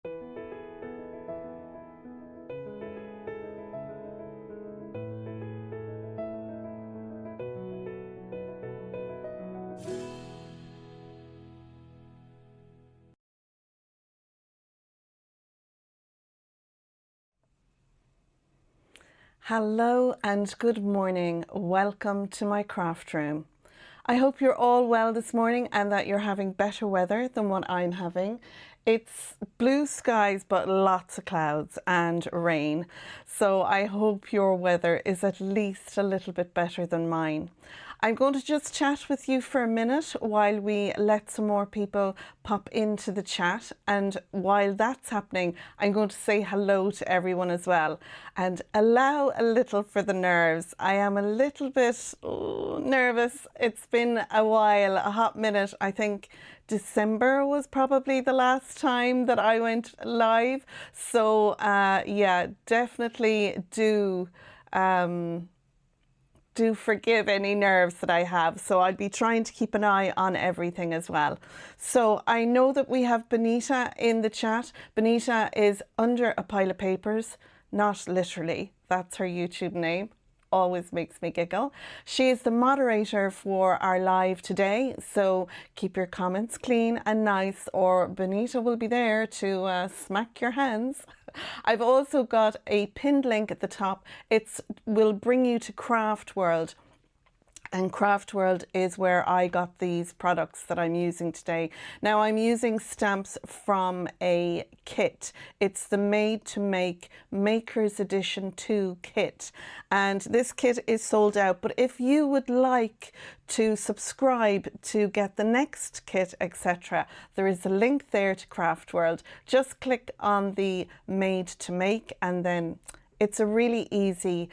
Hello and good morning. Welcome to my craft room. I hope you're all well this morning and that you're having better weather than what I'm having. It's blue skies but lots of clouds and rain, so I hope your weather is at least a little bit better than mine. I'm going to just chat with you for a minute while we let some more people pop into the chat, and while that's happening I'm going to say hello to everyone as well and allow a little for the nerves. I am a little bit nervous. It's been a while, a hot minute. I think December was probably the last time that I went live, so yeah, definitely do forgive any nerves that I have. So I'll be trying to keep an eye on everything as well. So I know that we have Benita in the chat. Benita is under a pile of papers, not literally. That's her YouTube name. Always makes me giggle. She is the moderator for our live today, so keep your comments clean and nice or Benita will be there to smack your hands. I've also got a pinned link at the top. It will bring you to Craft World. And Craft World is where I got these products that I'm using today. Now I'm using stamps from a kit. It's the Made to Make Maker's Edition 2 kit. And this kit is sold out, but if you would like to subscribe to get the next kit, etc., there is a link there to Craft World. Just click on the Made to Make and then it's a really easy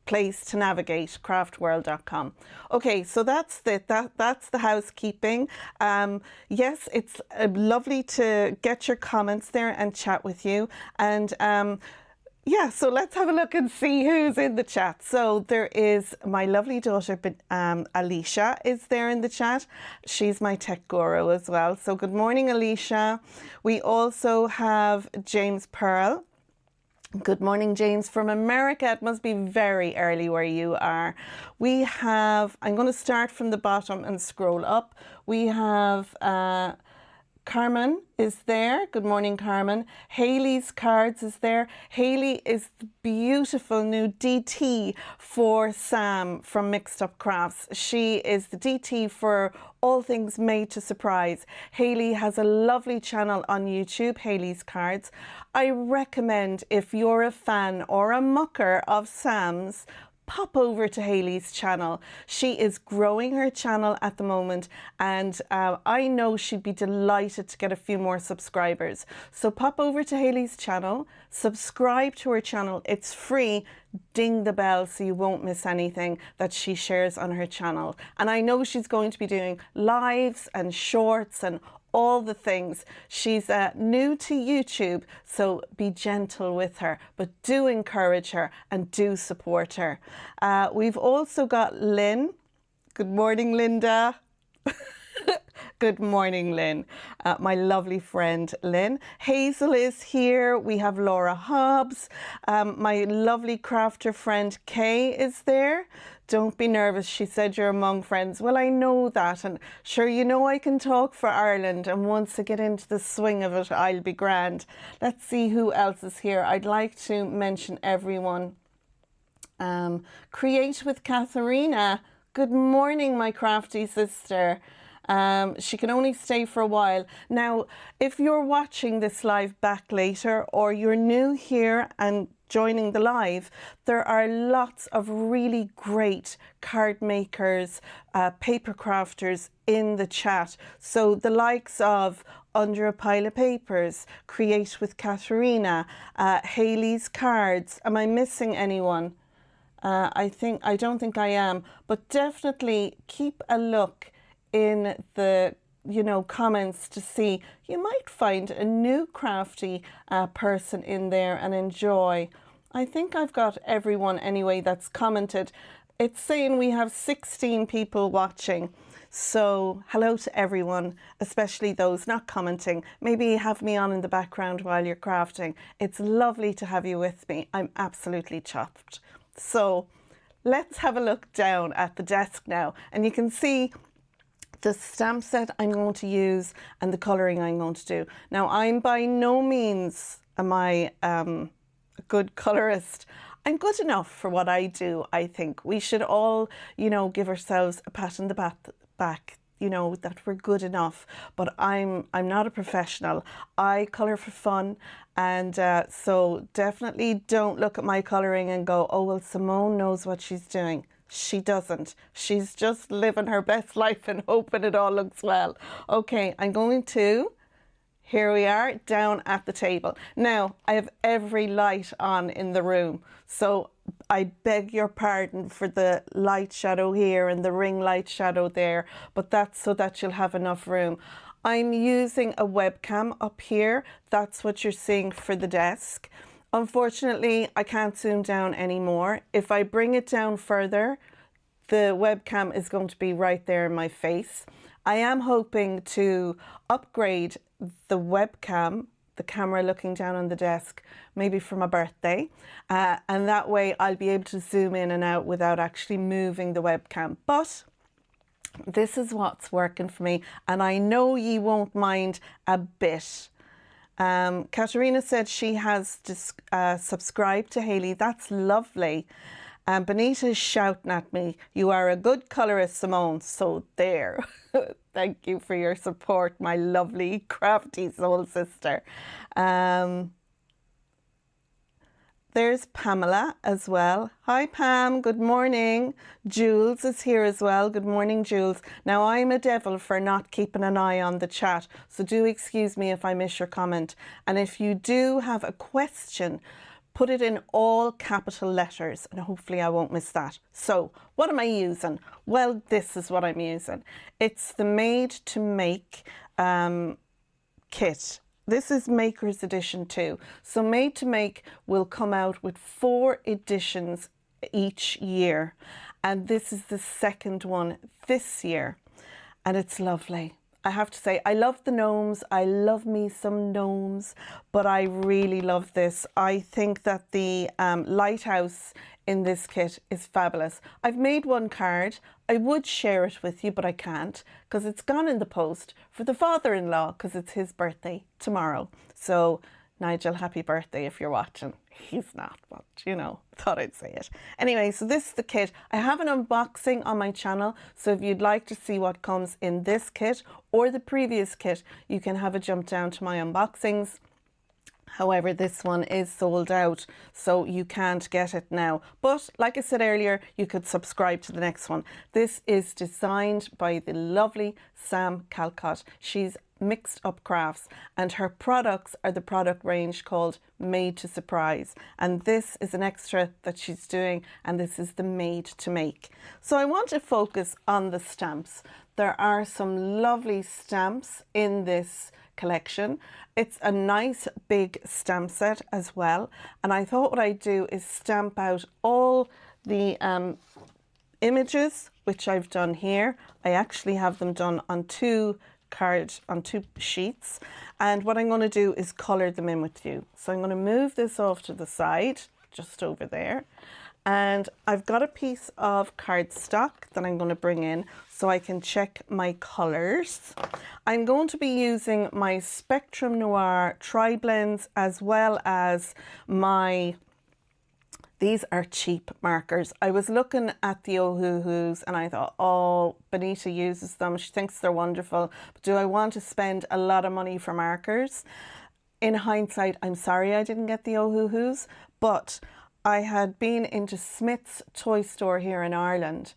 place to navigate, craftworld.com. Okay, so that's the housekeeping. Yes, it's lovely to get your comments there and chat with you. And yeah, so let's have a look and see who's in the chat. So there is my lovely daughter, Alicia is there in the chat. She's my tech guru as well. So good morning, Alicia. We also have James Pearl. Good morning, James, from America. It must be very early where you are. We have, I'm going to start from the bottom and scroll up. We have Carmen is there. Good morning, Carmen. Haley's Cards is there. Haley is the beautiful new DT for Sam from Mixed Up Crafts. She is the DT for all things made to surprise. Haley has a lovely channel on YouTube, Haley's Cards. I recommend, if you're a fan or a mucker of Sam's, pop over to Haley's channel. She is growing her channel at the moment, and I know she'd be delighted to get a few more subscribers. So pop over to Haley's channel, subscribe to her channel. It's free. Ding the bell so you won't miss anything that she shares on her channel. And I know she's going to be doing lives and shorts and all the things. She's new to YouTube, so be gentle with her, but do encourage her and do support her. We've also got Lynn. Good morning, Linda. Good morning, Lynn. My lovely friend, Lynn. Hazel is here. We have Laura Hobbs. My lovely crafter friend, Kay, is there. Don't be nervous. She said you're among friends. Well, I know that. And sure, you know I can talk for Ireland. And once I get into the swing of it, I'll be grand. Let's see who else is here. I'd like to mention everyone. Create with Katharina. Good morning, my crafty sister. She can only stay for a while. Now, if you're watching this live back later or you're new here and joining the live, there are lots of really great card makers, paper crafters in the chat. So the likes of Under a Pile of Papers, Create with Katharina, Haley's Cards. Am I missing anyone? I don't think I am, but definitely keep a look in the comments to see. You might find a new crafty person in there and enjoy. I think I've got everyone anyway that's commented. It's saying we have 16 people watching. So hello to everyone, especially those not commenting. Maybe have me on in the background while you're crafting. It's lovely to have you with me. I'm absolutely chuffed. So let's have a look down at the desk now, and you can see the stamp set I'm going to use and the colouring I'm going to do. Now, I'm by no means am I a good colourist. I'm good enough for what I do, I think. We should all, you know, give ourselves a pat on the back, you know, that we're good enough. But I'm not a professional. I colour for fun, and so definitely don't look at my colouring and go, oh, well, Simone knows what she's doing. She doesn't. She's just living her best life and hoping it all looks well. Okay, I'm going to, here we are, down at the table. Now, I have every light on in the room, so I beg your pardon for the light shadow here and the ring light shadow there, but that's so that you'll have enough room. I'm using a webcam up here. That's what you're seeing for the desk. Unfortunately, I can't zoom down anymore. If I bring it down further, the webcam is going to be right there in my face. I am hoping to upgrade the webcam, the camera looking down on the desk, maybe for my birthday. And that way I'll be able to zoom in and out without actually moving the webcam. But this is what's working for me, and I know ye won't mind a bit. Katerina said she has subscribed to Hayley. That's lovely. Benita is shouting at me, you are a good colourist, Simone. So there. Thank you for your support, my lovely crafty soul sister. There's Pamela as well. Hi, Pam. Good morning. Jules is here as well. Good morning, Jules. Now, I'm a devil for not keeping an eye on the chat, so do excuse me if I miss your comment. And if you do have a question, put it in all capital letters, and hopefully I won't miss that. So, what am I using? Well, this is what I'm using. It's the Made to Make kit. This is Maker's Edition 2. So Made to Make will come out with 4 editions each year. And this is the second one this year. And it's lovely. I have to say, I love the gnomes. I love me some gnomes, but I really love this. I think that the lighthouse in this kit is fabulous. I've made one card. I would share it with you, but I can't because it's gone in the post for the father-in-law because it's his birthday tomorrow. So Nigel, happy birthday if you're watching. He's not, but you know, thought I'd say it. Anyway, so this is the kit. I have an unboxing on my channel, so if you'd like to see what comes in this kit or the previous kit, you can have a jump down to my unboxings. However, this one is sold out, so you can't get it now. But like I said earlier, you could subscribe to the next one. This is designed by the lovely Sam Calcott. She's Mixed Up Crafts, and her products are the product range called Made to Surprise. And this is an extra that she's doing, and this is the Made to Make. So I want to focus on the stamps. There are some lovely stamps in this collection. It's a nice big stamp set as well, and I thought what I'd do is stamp out all the images, which I've done here. I actually have them done on two sheets, and what I'm going to do is colour them in with you. So I'm going to move this off to the side, just over there, and I've got a piece of cardstock that I'm going to bring in so I can check my colours. I'm going to be using my Spectrum Noir tri-blends as well as my, these are cheap markers. I was looking at the Ohuhus and I thought, oh, Benita uses them. She thinks they're wonderful. But do I want to spend a lot of money for markers? In hindsight, I'm sorry I didn't get the Ohuhus, but I had been into Smyths Toy Store here in Ireland,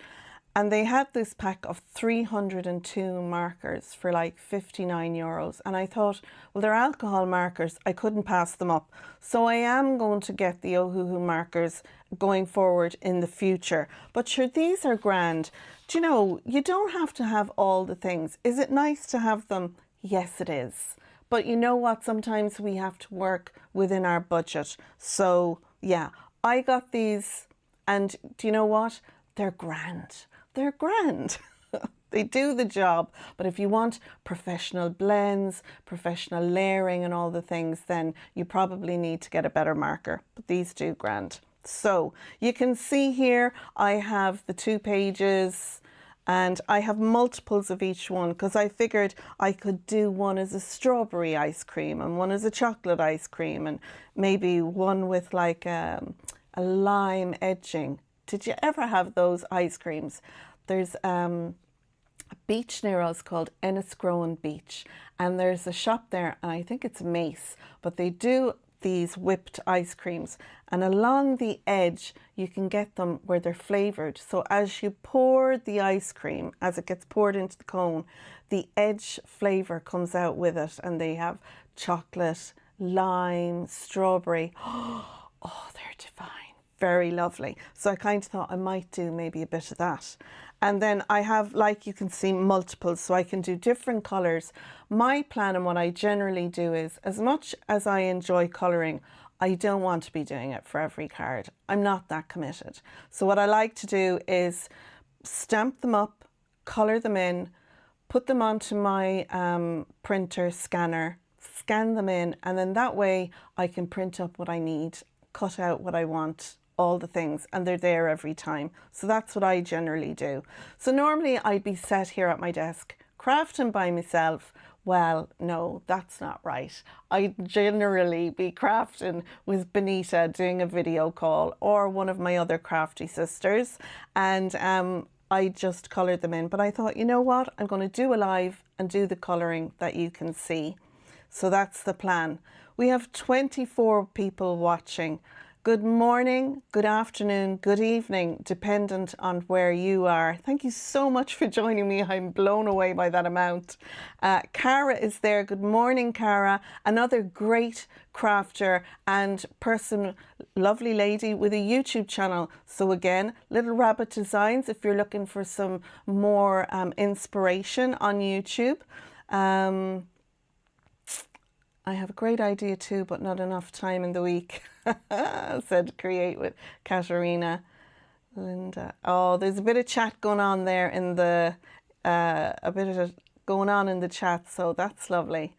and they had this pack of 302 markers for like 59 euros. And I thought, well, they're alcohol markers. I couldn't pass them up. So I am going to get the Ohuhu markers going forward in the future. But sure, these are grand. Do you know, you don't have to have all the things. Is it nice to have them? Yes, it is. But you know what? Sometimes we have to work within our budget. So yeah, I got these, and do you know what? They're grand. They're grand. They do the job, but if you want professional blends, professional layering and all the things, then you probably need to get a better marker. But these do grand. So you can see here, I have the 2 pages and I have multiples of each one because I figured I could do one as a strawberry ice cream and one as a chocolate ice cream and maybe one with like a lime edging. Did you ever have those ice creams? There's a beach near us called Enniscrone Beach, and there's a shop there, and I think it's Mace, but they do these whipped ice creams, and along the edge you can get them where they're flavored. So as you pour the ice cream, as it gets poured into the cone, the edge flavor comes out with it, and they have chocolate, lime, strawberry. Oh, they're divine. Very lovely. So I kind of thought I might do maybe a bit of that. And then I have, like you can see, multiples, so I can do different colours. My plan and what I generally do is, as much as I enjoy colouring, I don't want to be doing it for every card. I'm not that committed. So what I like to do is stamp them up, colour them in, put them onto my printer scanner, scan them in, and then that way I can print up what I need, cut out what I want, all the things, and they're there every time. So that's what I generally do. So normally I'd be sat here at my desk crafting by myself. Well, no, that's not right. I'd generally be crafting with Benita, doing a video call, or one of my other crafty sisters, and I just coloured them in. But I thought, you know what, I'm going to do a live and do the colouring that you can see. So that's the plan. We have 24 people watching. Good morning, good afternoon, good evening, dependent on where you are. Thank you so much for joining me. I'm blown away by that amount. Cara is there. Good morning, Cara. Another great crafter and person, lovely lady with a YouTube channel. So again, Little Rabbit Designs, if you're looking for some more inspiration on YouTube. I have a great idea too, but not enough time in the week, said Create with Katerina. Linda. Oh, there's a bit of chat going on there in the, going on in the chat, so that's lovely.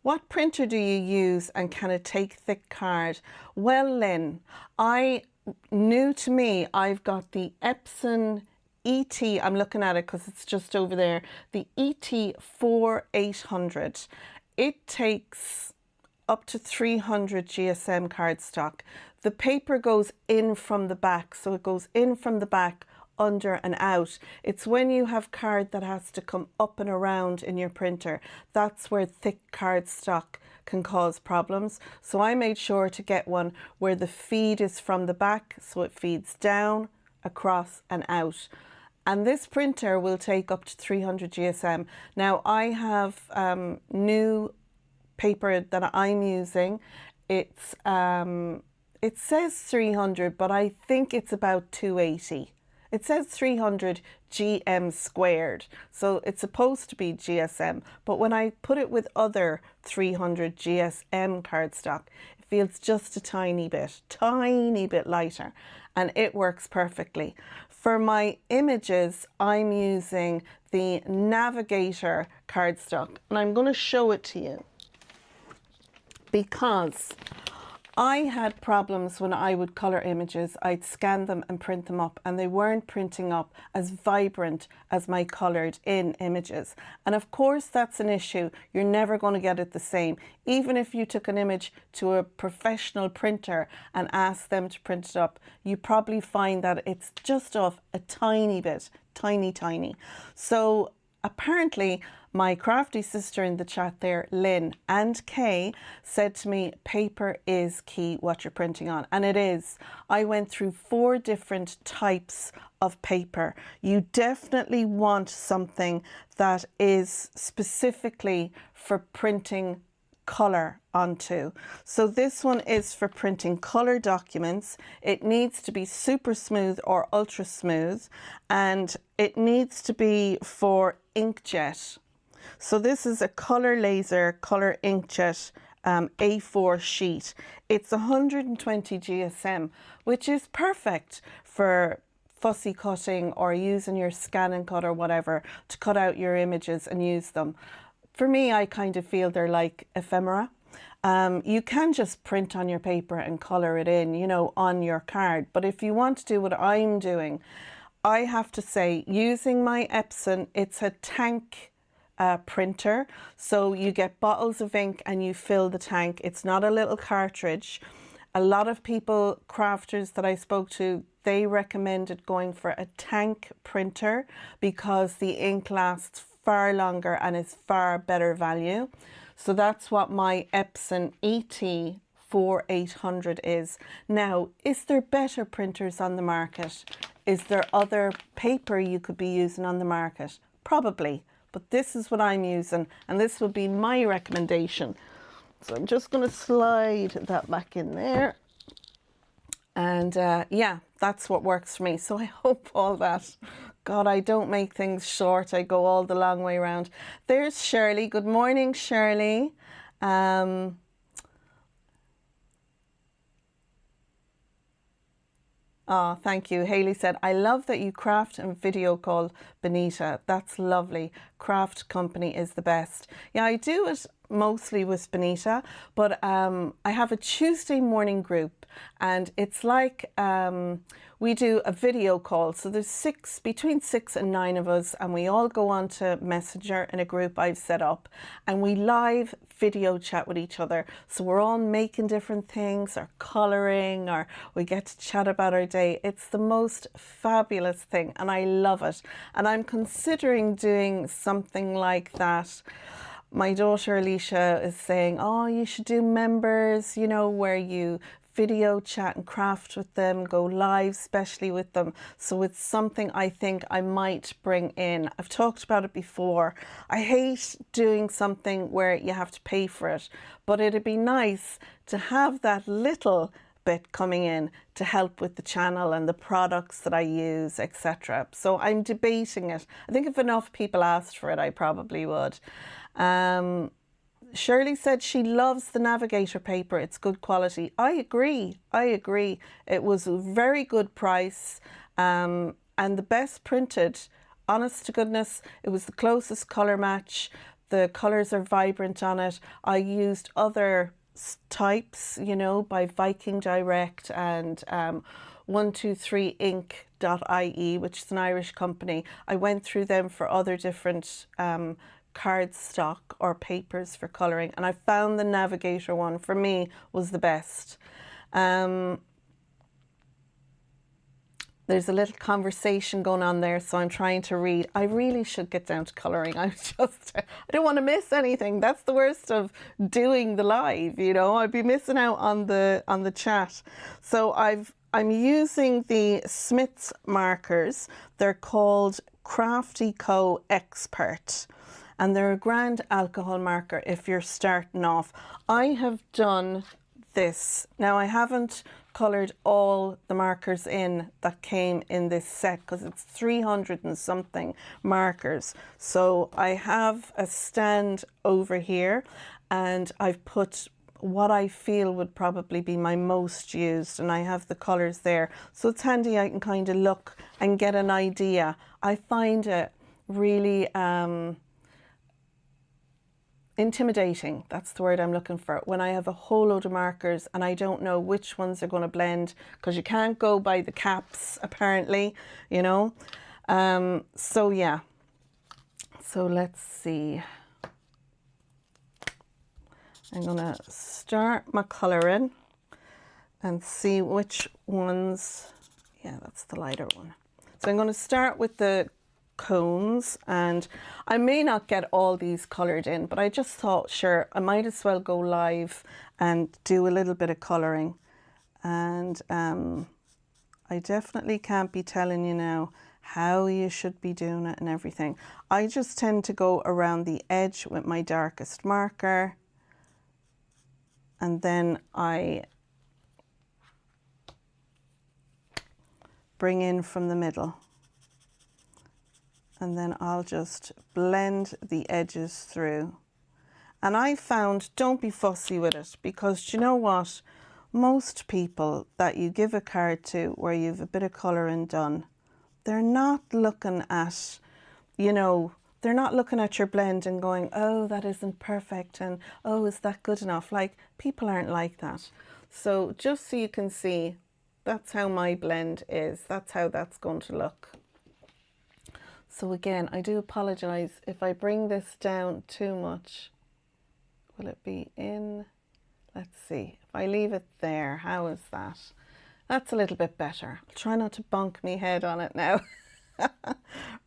What printer do you use and can it take thick card? Well, Lynn, new to me, I've got the Epson ET, I'm looking at it because it's just over there, the ET 4800. It takes up to 300 GSM cardstock. The paper goes in from the back, so it goes in from the back, under and out. It's when you have card that has to come up and around in your printer, that's where thick cardstock can cause problems. So I made sure to get one where the feed is from the back, so it feeds down, across and out. And this printer will take up to 300 GSM. Now I have new paper that I'm using. It's it says 300, but I think it's about 280. It says 300 GM squared, so it's supposed to be GSM. But when I put it with other 300 GSM cardstock, it feels just a tiny bit lighter, and it works perfectly. For my images, I'm using the Navigator cardstock, and I'm going to show it to you because I had problems when I would colour images. I'd scan them and print them up, and they weren't printing up as vibrant as my coloured in images. And of course that's an issue. You're never going to get it the same. Even if you took an image to a professional printer and asked them to print it up, you probably find that it's just off a tiny bit, tiny. So apparently my crafty sister in the chat there, Lynn and Kay, said to me, paper is key, what you're printing on. And it is. I went through 4 different types of paper. You definitely want something that is specifically for printing colour onto. So this one is for printing colour documents. It needs to be super smooth or ultra smooth, and it needs to be for inkjet. So this is a colour laser, colour inkjet A4 sheet. It's 120 GSM, which is perfect for fussy cutting or using your scan and cut or whatever to cut out your images and use them. For me, I kind of feel they're like ephemera. You can just print on your paper and colour it in, you know, on your card. But if you want to do what I'm doing, I have to say, using my Epson, it's a tank printer. So you get bottles of ink and you fill the tank. It's not a little cartridge. A lot of people, crafters that I spoke to, they recommended going for a tank printer because the ink lasts far longer and is far better value. So that's what my Epson ET 4800 is. Now, is there better printers on the market? Is there other paper you could be using on the market? Probably, but this is what I'm using and this would be my recommendation. So I'm just going to slide that back in there. And yeah, that's what works for me. So I hope all that. God, I don't make things short. I go all the long way around. There's Shirley. Good morning, Shirley. Oh, thank you. Haley said, I love that you craft and video call Benita. That's lovely. Craft company is the best. Yeah, I do it mostly with Benita, but I have a Tuesday morning group and it's like we do a video call. So there's between 6 and 9 of us and we all go on to Messenger in a group I've set up and we live video chat with each other. So we're all making different things or colouring or we get to chat about our day. It's the most fabulous thing and I love it. And I'm considering doing something like that. My daughter Alicia is saying, oh, you should do members, you know, where you video chat and craft with them, go live especially with them. So it's something I think I might bring in. I've talked about it before. I hate doing something where you have to pay for it, but it'd be nice to have that little bit coming in to help with the channel and the products that I use, etc. So I'm debating it. I think if enough people asked for it, I probably would. Shirley said she loves the Navigator paper. It's good quality. I agree. I agree. It was a very good price and the best printed. Honest to goodness, it was the closest colour match. The colours are vibrant on it. I used other types, you know, by Viking Direct and 123ink.ie, which is an Irish company. I went through them for other different card stock or papers for colouring and I found the Navigator one for me was the best. There's a little conversation going on there, so I'm trying to read. I really should get down to colouring. I don't want to miss anything. That's the worst of doing the live, you know. I'd be missing out on the chat. So I'm using the Smyths markers. They're called Crafty Co Expert. And they're a grand alcohol marker if you're starting off. I have done this. Now I haven't coloured all the markers in that came in this set because it's 300 and something markers. So I have a stand over here and I've put what I feel would probably be my most used and I have the colours there. So it's handy, I can kind of look and get an idea. I find it really intimidating, that's the word I'm looking for, when I have a whole load of markers and I don't know which ones are going to blend because you can't go by the caps apparently, you know. So yeah, so let's see. I'm gonna start my colouring and see which ones, yeah, that's the lighter one. So I'm going to start with the cones and I may not get all these coloured in, but I just thought, sure, I might as well go live and do a little bit of colouring. And I definitely can't be telling you now how you should be doing it and everything. I just tend to go around the edge with my darkest marker and then I bring in from the middle. And then I'll just blend the edges through. And I found, don't be fussy with it, because you know what? Most people that you give a card to where you've a bit of colouring done they're not looking at, you know, they're not looking at your blend and going, oh, that isn't perfect, and oh, is that good enough? Like, people aren't like that. So just so you can see, that's how my blend is. That's how that's going to look. So again, I do apologize if I bring this down too much. Will it be in? Let's see. If I leave it there, how is that? That's a little bit better. I'll try not to bonk me head on it now.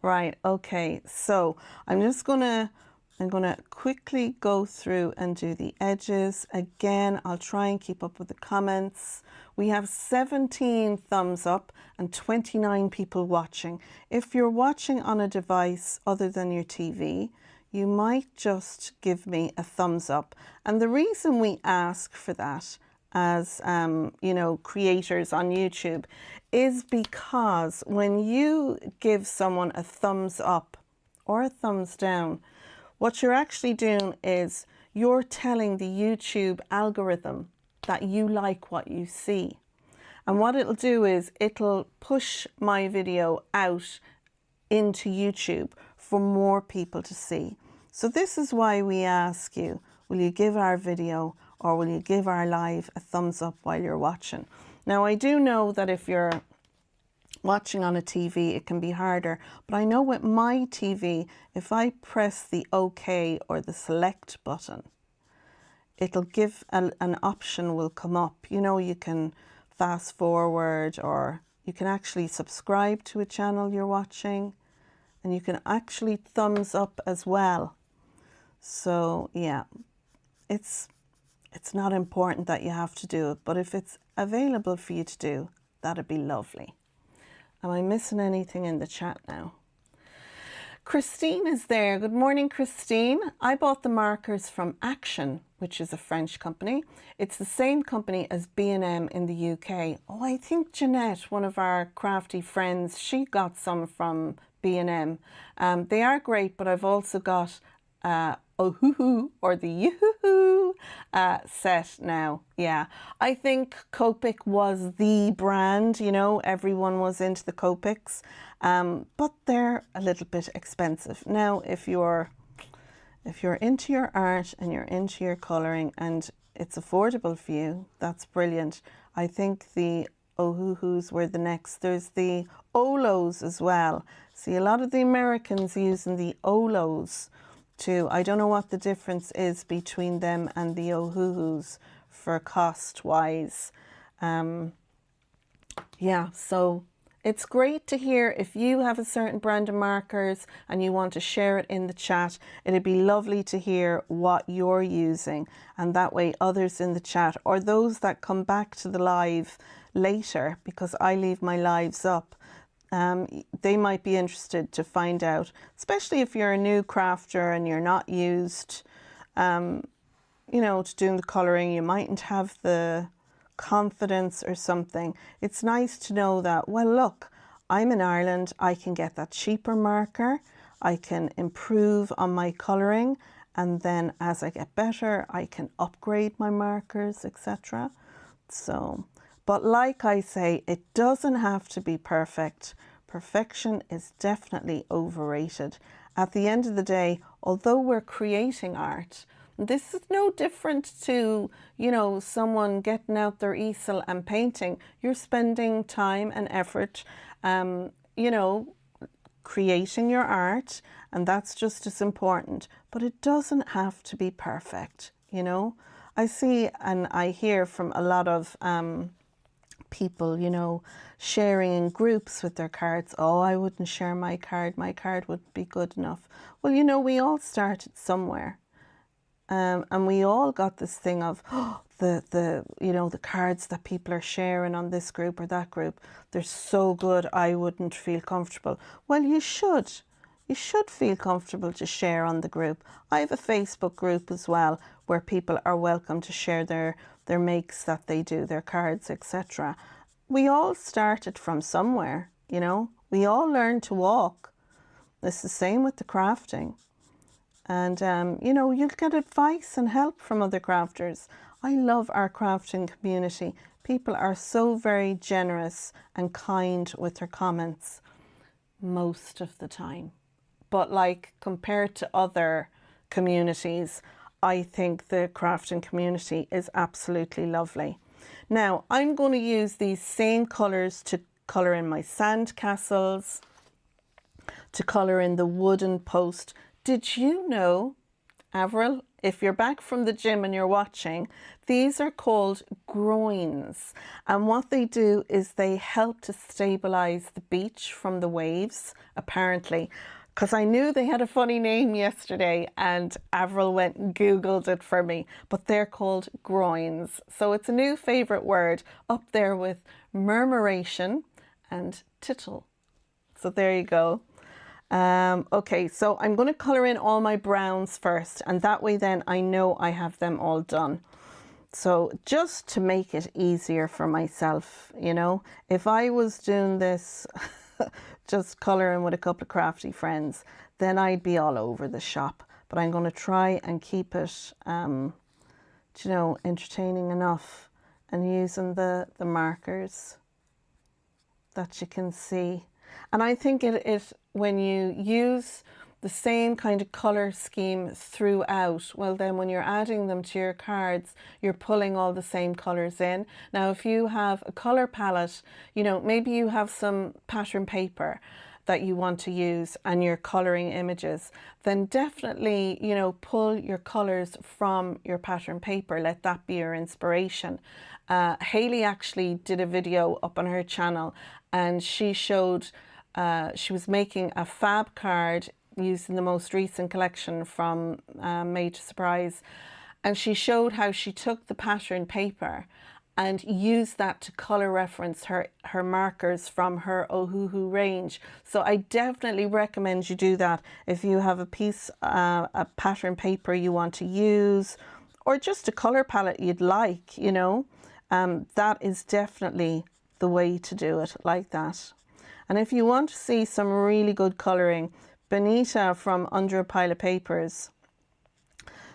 Right, okay, so I'm gonna quickly go through and do the edges. Again, I'll try and keep up with the comments. We have 17 thumbs up and 29 people watching. If you're watching on a device other than your TV, you might just give me a thumbs up. And the reason we ask for that as you know, creators on YouTube is because when you give someone a thumbs up or a thumbs down, what you're actually doing is you're telling the YouTube algorithm that you like what you see. And what it'll do is it'll push my video out into YouTube for more people to see. So this is why we ask you, will you give our video or will you give our live a thumbs up while you're watching? Now, I do know that if you're watching on a TV, it can be harder, but I know with my TV, if I press the OK or the select button, it'll give an option will come up. You know, you can fast forward, or you can actually subscribe to a channel you're watching, and you can actually thumbs up as well. So yeah, it's not important that you have to do it, but if it's available for you to do, that'd be lovely. Am I missing anything in the chat now? Christine is there. Good morning, Christine. I bought the markers from Action, which is a French company. It's the same company as B&M in the UK. Oh, I think Jeanette, one of our crafty friends, she got some from B&M. They are great, but I've also got Ohuhu or the Yoo-hoo set now. Yeah, I think Copic was the brand, you know, everyone was into the Copics, but they're a little bit expensive. Now, if you're into your art and you're into your colouring and it's affordable for you, that's brilliant. I think the Ohuhus were the next. There's the Olos as well. See, a lot of the Americans using the Olos too. I don't know what the difference is between them and the Ohuhus for cost wise. Yeah, so it's great to hear if you have a certain brand of markers and you want to share it in the chat. It'd be lovely to hear what you're using, and that way others in the chat or those that come back to the live later, because I leave my lives up, they might be interested to find out, especially if you're a new crafter and you're not used, you know, to doing the colouring. You mightn't have the confidence or something. It's nice to know that, well, look, I'm in Ireland, I can get that cheaper marker, I can improve on my colouring, and then as I get better, I can upgrade my markers, etc. So, but like I say, it doesn't have to be perfect. Perfection is definitely overrated. At the end of the day, although we're creating art, this is no different to, you know, someone getting out their easel and painting. You're spending time and effort, you know, creating your art, and that's just as important. But it doesn't have to be perfect, you know. I see and I hear from a lot of people, you know, sharing in groups with their cards. Oh, I wouldn't share my card wouldn't be good enough. Well, you know, we all started somewhere. And we all got this thing of, oh, the you know, the cards that people are sharing on this group or that group, they're so good, I wouldn't feel comfortable. Well, you should. You should feel comfortable to share on the group. I have a Facebook group as well where people are welcome to share their makes that they do, their cards, etc. We all started from somewhere, you know. We all learned to walk. It's the same with the crafting. And, you know, you'll get advice and help from other crafters. I love our crafting community. People are so very generous and kind with their comments. most of the time. But like compared to other communities, I think the crafting community is absolutely lovely. Now I'm going to use these same colours to colour in my sand castles, to colour in the wooden post. Did you know, Avril, if you're back from the gym and you're watching, these are called groins. And what they do is they help to stabilize the beach from the waves, apparently. Because I knew they had a funny name yesterday and Avril went and Googled it for me, but they're called groins. So it's a new favourite word up there with murmuration and tittle. So there you go. Okay, so I'm going to colour in all my browns first, and that way then I know I have them all done. So just to make it easier for myself, you know, if I was doing this just colouring with a couple of crafty friends, then I'd be all over the shop. But I'm going to try and keep it, you know, entertaining enough, and using the markers that you can see. And I think it when you use the same kind of colour scheme throughout, well then when you're adding them to your cards, you're pulling all the same colours in. Now if you have a colour palette, you know, maybe you have some pattern paper that you want to use and you're colouring images, then definitely, you know, pull your colours from your pattern paper. Let that be your inspiration. Hayley actually did a video up on her channel, and she showed she was making a fab card using the most recent collection from Made to Surprise, and she showed how she took the pattern paper and used that to colour reference her markers from her Ohuhu range. So I definitely recommend you do that if you have a piece, a pattern paper you want to use, or just a colour palette you'd like, you know. That is definitely the way to do it, like that. And if you want to see some really good colouring, Benita from Under a Pile of Papers,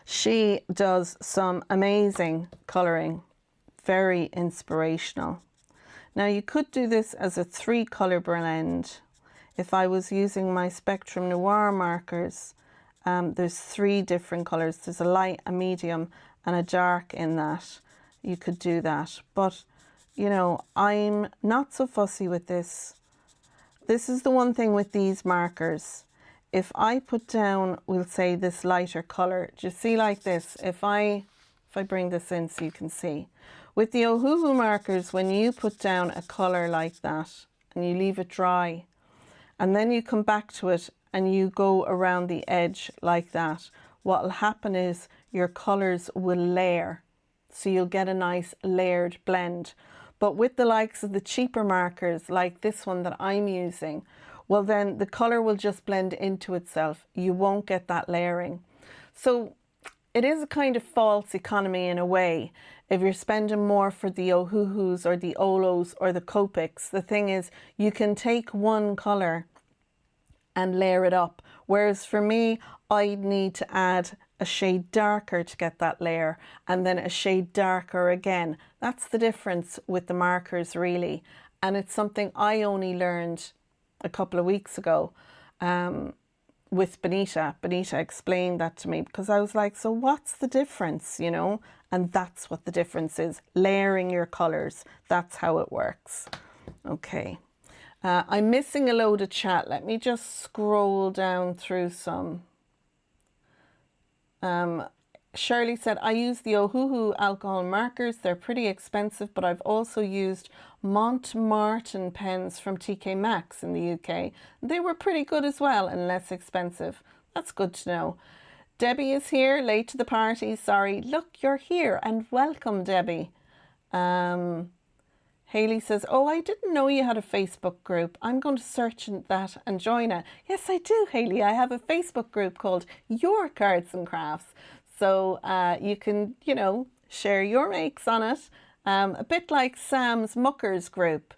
she does some amazing colouring, very inspirational. Now you could do this as a 3-colour blend. If I was using my Spectrum Noir markers, there's 3 different colours. There's a light, a medium and a dark in that. You could do that. But, you know, I'm not so fussy with this. This is the one thing with these markers. If I put down, we'll say this lighter colour, do you see like this? If I bring this in so you can see. With the Ohuhu markers, when you put down a colour like that and you leave it dry, and then you come back to it and you go around the edge like that, what will happen is your colours will layer. So you'll get a nice layered blend. But with the likes of the cheaper markers, like this one that I'm using, well then the colour will just blend into itself. You won't get that layering. So it is a kind of false economy in a way. If you're spending more for the Ohuhus or the Olos or the Copics, the thing is you can take one colour and layer it up. Whereas for me, I'd need to add a shade darker to get that layer, and then a shade darker again. That's the difference with the markers, really. And it's something I only learned a couple of weeks ago with Benita. Benita explained that to me, because I was like, so what's the difference, you know? And that's what the difference is, layering your colours. That's how it works. Okay. I'm missing a load of chat. Let me just scroll down through some. Shirley said, I use the Ohuhu alcohol markers. They're pretty expensive, but I've also used Montmartin pens from TK Maxx in the UK. They were pretty good as well and less expensive. That's good to know. Debbie is here, late to the party. Sorry. Look, you're here, and welcome, Debbie. Hayley says, oh, I didn't know you had a Facebook group. I'm going to search that and join it. Yes, I do, Hayley. I have a Facebook group called Your Cards and Crafts. So you can, you know, share your makes on it. A bit like Sam's Muckers group,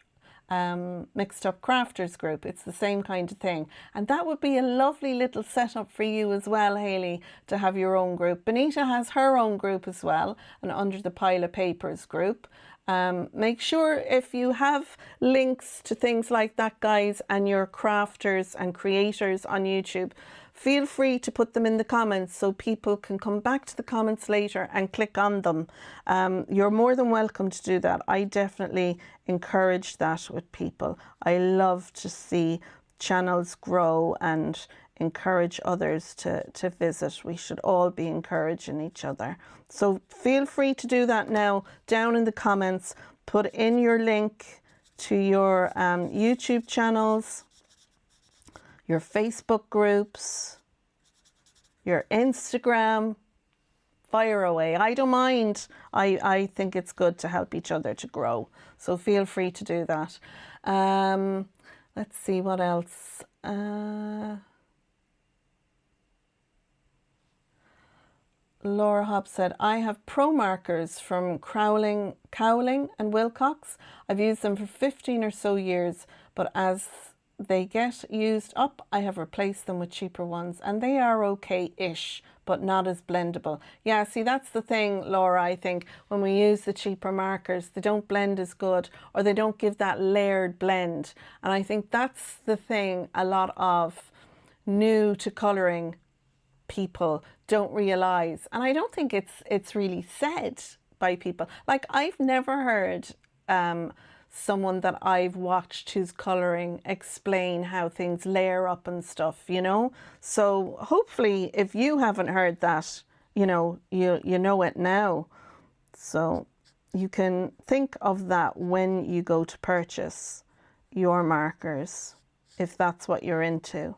Mixed Up Crafters group. It's the same kind of thing. And that would be a lovely little setup for you as well, Hayley, to have your own group. Benita has her own group as well, an Under the Pile of Papers group. Make sure if you have links to things like that, guys, and you're crafters and creators on YouTube, feel free to put them in the comments so people can come back to the comments later and click on them. You're more than welcome to do that. I definitely encourage that with people. I love to see channels grow and encourage others to visit. We should all be encouraging each other. So feel free to do that now down in the comments. Put in your link to your YouTube channels, your Facebook groups, your Instagram. Fire away. I don't mind. I think it's good to help each other to grow. So feel free to do that. Let's see what else. Laura Hobbs said, I have pro markers from Cowling and Wilcox. I've used them for 15 or so years, but as they get used up, I have replaced them with cheaper ones, and they are okay-ish, but not as blendable. Yeah, see, that's the thing, Laura, I think, when we use the cheaper markers, they don't blend as good, or they don't give that layered blend. And I think that's the thing a lot of new to colouring people don't realise. And I don't think it's really said by people. Like, I've never heard someone that I've watched who's colouring explain how things layer up and stuff, you know. So hopefully if you haven't heard that, you know it now. So you can think of that when you go to purchase your markers, if that's what you're into.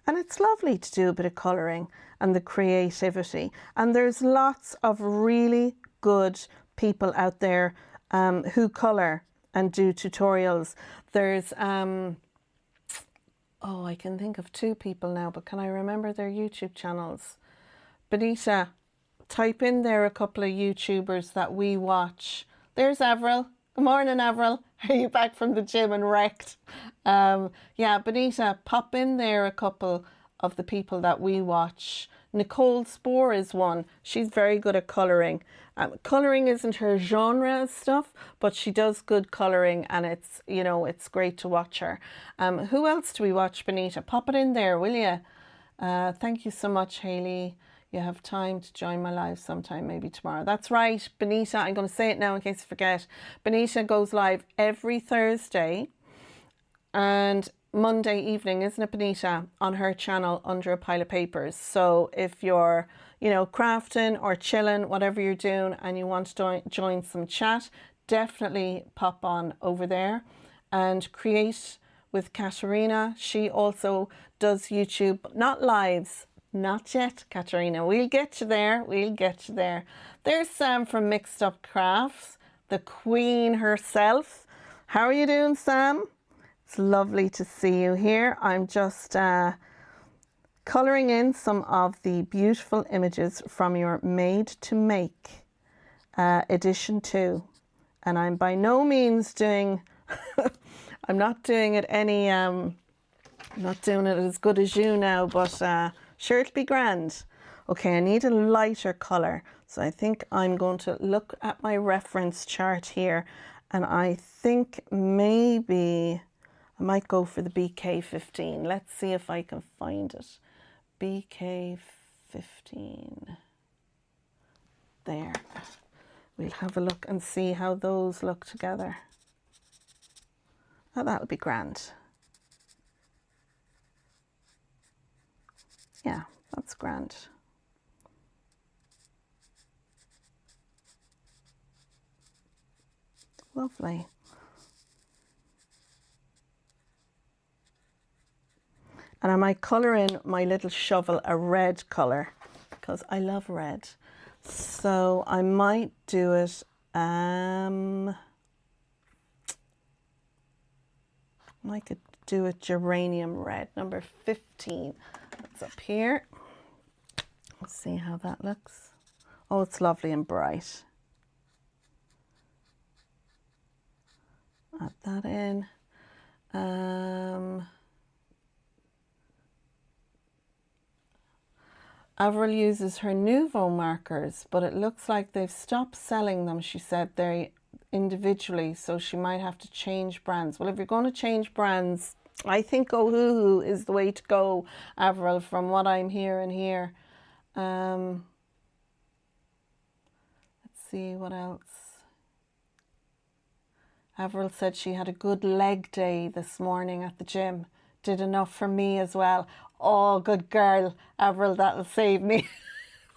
And it's lovely to do a bit of colouring and the creativity. And there's lots of really good people out there who colour and do tutorials. There's, oh, I can think of two people now, but can I remember their YouTube channels? Benita, type in there a couple of YouTubers that we watch. There's Avril. Good morning, Avril. Are you back from the gym and wrecked? Yeah, Benita, pop in there a couple of the people that we watch. Nicole Spohr is one. She's very good at colouring. Colouring isn't her genre of stuff, but she does good colouring, and it's, you know, it's great to watch her. Who else do we watch, Benita? Pop it in there, will you? Thank you so much, Hayley. You have time to join my live sometime, maybe tomorrow. That's right, Benita. I'm going to say it now in case I forget. Benita goes live every Thursday and Monday evening, isn't it, Benita, on her channel Under a Pile of Papers. So if you're, you know, crafting or chilling, whatever you're doing, and you want to join some chat, definitely pop on over there. And Create with Katerina, she also does YouTube, not lives, not yet, Katerina. We'll get you there. We'll get you there. There's Sam from Mixed Up Crafts, the queen herself. How are you doing, Sam? It's lovely to see you here. I'm just colouring in some of the beautiful images from your Made to Make edition 2. And I'm by no means doing, I'm not doing it any, I'm not doing it as good as you now, but sure, it'll be grand. Okay, I need a lighter colour. So I think I'm going to look at my reference chart here, and I think maybe I might go for the BK15. Let's see if I can find it. BK15. There. We'll have a look and see how those look together. Oh, that'll be grand. Yeah, that's grand. Lovely. And I might colour in my little shovel a red colour because I love red. So I might do it, I could do it geranium red, number 15. It's up here. Let's see how that looks. Oh, it's lovely and bright. Add that in. Avril uses her Nouveau markers, but it looks like they've stopped selling them. She said individually, so she might have to change brands. Well, if you're going to change brands, I think Ohuhu is the way to go, Avril, from what I'm hearing here. Let's see what else. Avril said she had a good leg day this morning at the gym. Did enough for me as well. Oh, good girl, Avril, that'll save me.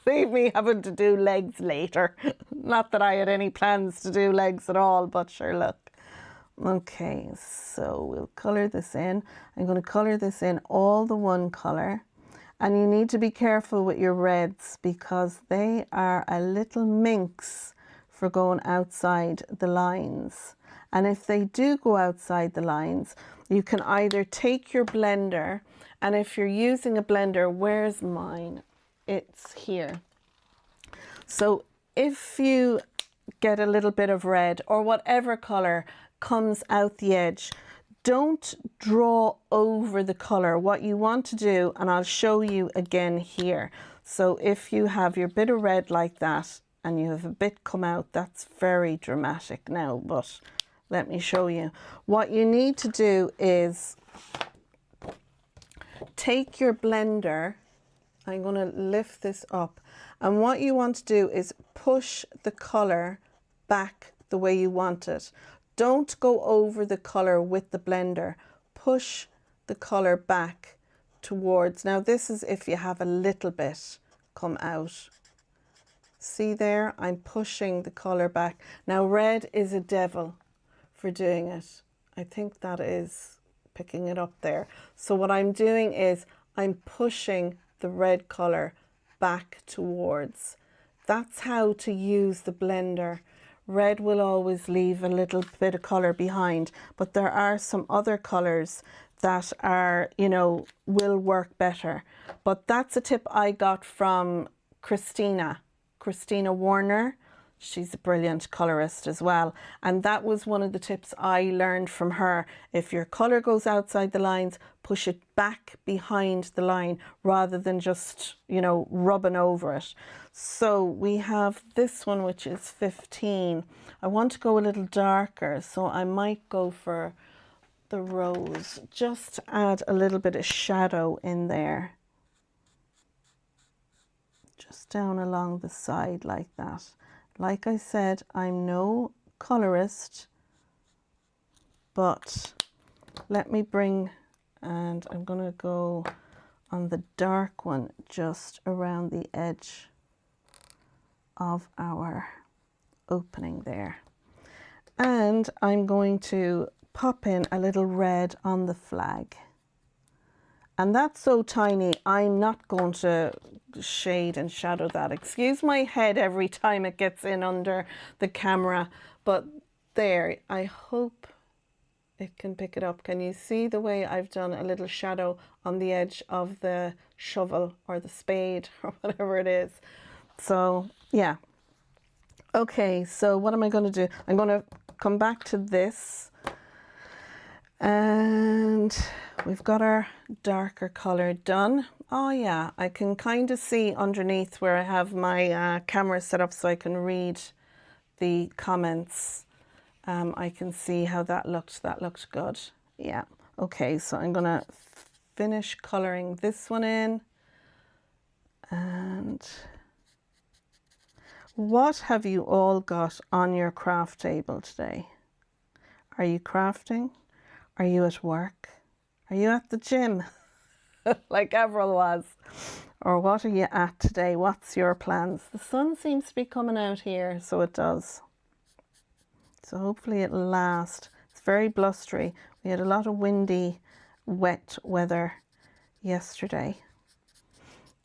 Save me having to do legs later. Not that I had any plans to do legs at all, but sure, look. Okay, so we'll colour this in. I'm going to colour this in all the one colour. And you need to be careful with your reds because they are a little minx for going outside the lines. And if they do go outside the lines, you can either take your blender, and if you're using a blender, where's mine? It's here. So if you get a little bit of red or whatever colour comes out the edge, don't draw over the colour. What you want to do, and I'll show you again here. So if you have your bit of red like that and you have a bit come out, that's very dramatic now, but let me show you. What you need to do is take your blender. I'm going to lift this up, and what you want to do is push the colour back the way you want it. Don't go over the colour with the blender. Push the colour back towards. Now this is if you have a little bit come out. See there? I'm pushing the colour back. Now red is a devil for doing it. I think that is picking it up there. So what I'm doing is I'm pushing the red colour back towards. That's how to use the blender. Red will always leave a little bit of colour behind, but there are some other colours that are, you know, will work better. But that's a tip I got from Christina Warner. She's a brilliant colorist as well. And that was one of the tips I learned from her. If your color goes outside the lines, push it back behind the line rather than just, you know, rubbing over it. So we have this one, which is 15. I want to go a little darker, so I might go for the rose. Just add a little bit of shadow in there. Just down along the side like that. Like I said, I'm no colorist, but let me bring, and I'm going to go on the dark one just around the edge of our opening there. And I'm going to pop in a little red on the flag. And that's so tiny, I'm not going to shade and shadow that. Excuse my head every time it gets in under the camera, but there, I hope it can pick it up. Can you see the way I've done a little shadow on the edge of the shovel or the spade or whatever it is? So yeah. Okay, so what am I going to do? I'm going to come back to this. And we've got our darker colour done. Oh yeah, I can kind of see underneath where I have my camera set up so I can read the comments. I can see how that looked. That looked good. Yeah. Okay, so I'm going to finish colouring this one in. And what have you all got on your craft table today? Are you crafting? Are you at work? Are you at the gym? Like Avril was? Or what are you at today? What's your plans? The sun seems to be coming out here, so it does. So hopefully it'll last. It's very blustery. We had a lot of windy, wet weather yesterday.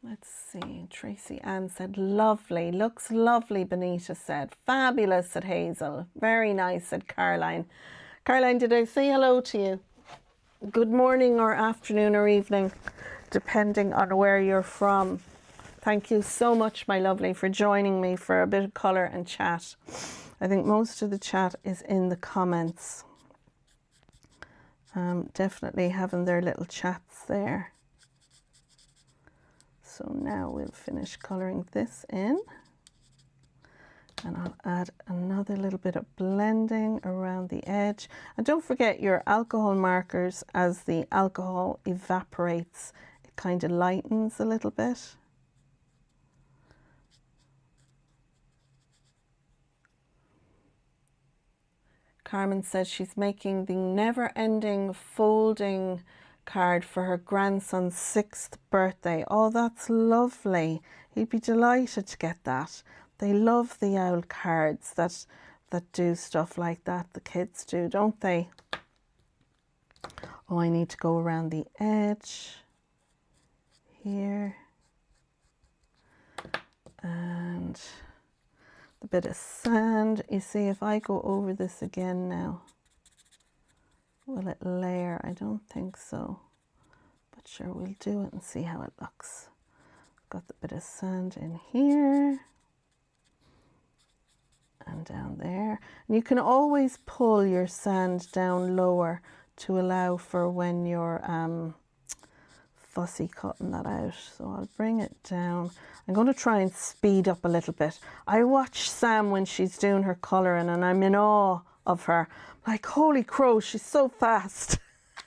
Let's see. Tracy Ann said, lovely. Looks lovely, Benita said. Fabulous, said Hazel. Very nice, said Caroline. Caroline, did I say hello to you? Good morning or afternoon or evening, depending on where you're from. Thank you so much, my lovely, for joining me for a bit of colour and chat. I think most of the chat is in the comments. Definitely having their little chats there. So now we'll finish colouring this in. And I'll add another little bit of blending around the edge. And don't forget your alcohol markers. As the alcohol evaporates, it kind of lightens a little bit. Carmen says she's making the never-ending folding card for her grandson's 6th birthday. Oh, that's lovely. He'd be delighted to get that. They love the owl cards that do stuff like that. The kids do, don't they? Oh, I need to go around the edge here. And the bit of sand. You see, if I go over this again now, will it layer? I don't think so. But sure, we'll do it and see how it looks. Got the bit of sand in here. And down there. And you can always pull your sand down lower to allow for when you're fussy cutting that out. So I'll bring it down. I'm going to try and speed up a little bit. I watch Sam when she's doing her colouring and I'm in awe of her. Like, holy crow, she's so fast.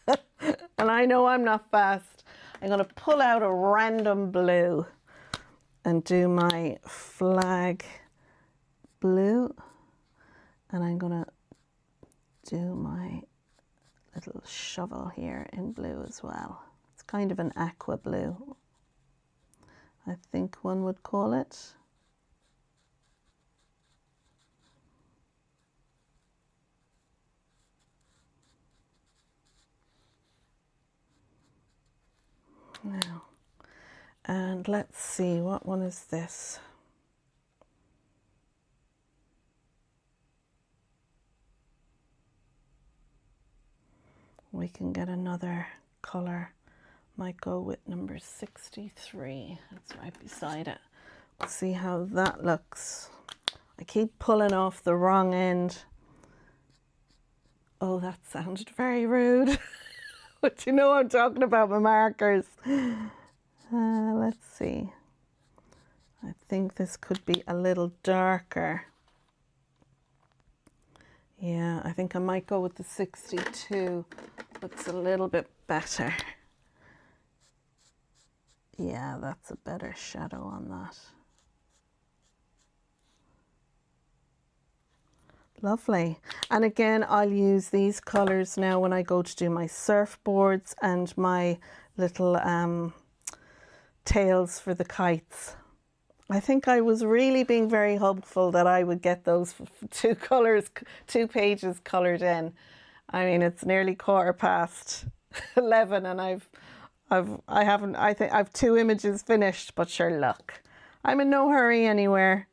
And I know I'm not fast. I'm going to pull out a random blue and do my flag blue, and I'm gonna do my little shovel here in blue as well. It's kind of an aqua blue, I think one would call it. Now, and let's see, what one is this? We can get another colour. Might go with number 63. That's right beside it. We'll see how that looks. I keep pulling off the wrong end. Oh, that sounded very rude. But you know I'm talking about my markers. Let's see. I think this could be a little darker. Yeah, I think I might go with the 62. Looks a little bit better. Yeah, that's a better shadow on that. Lovely. And again, I'll use these colours now when I go to do my surfboards and my little tails for the kites. I think I was really being very hopeful that I would get those two pages coloured in. I mean, it's nearly 11:15 and I think I've 2 images finished, but sure, look, I'm in no hurry anywhere.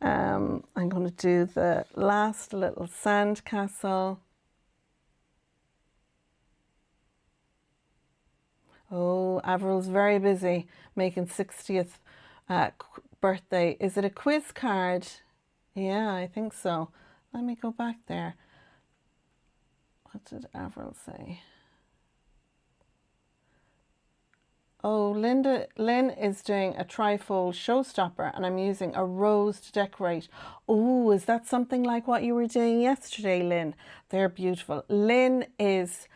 I'm going to do the last little sand castle. Oh, Averil's very busy making 60th birthday. Is it a quiz card? Yeah, I think so. Let me go back there. What did Avril say? Oh, Lynn is doing a trifold showstopper and I'm using a rose to decorate. Oh, is that something like what you were doing yesterday, Lynn? They're beautiful. Lynn is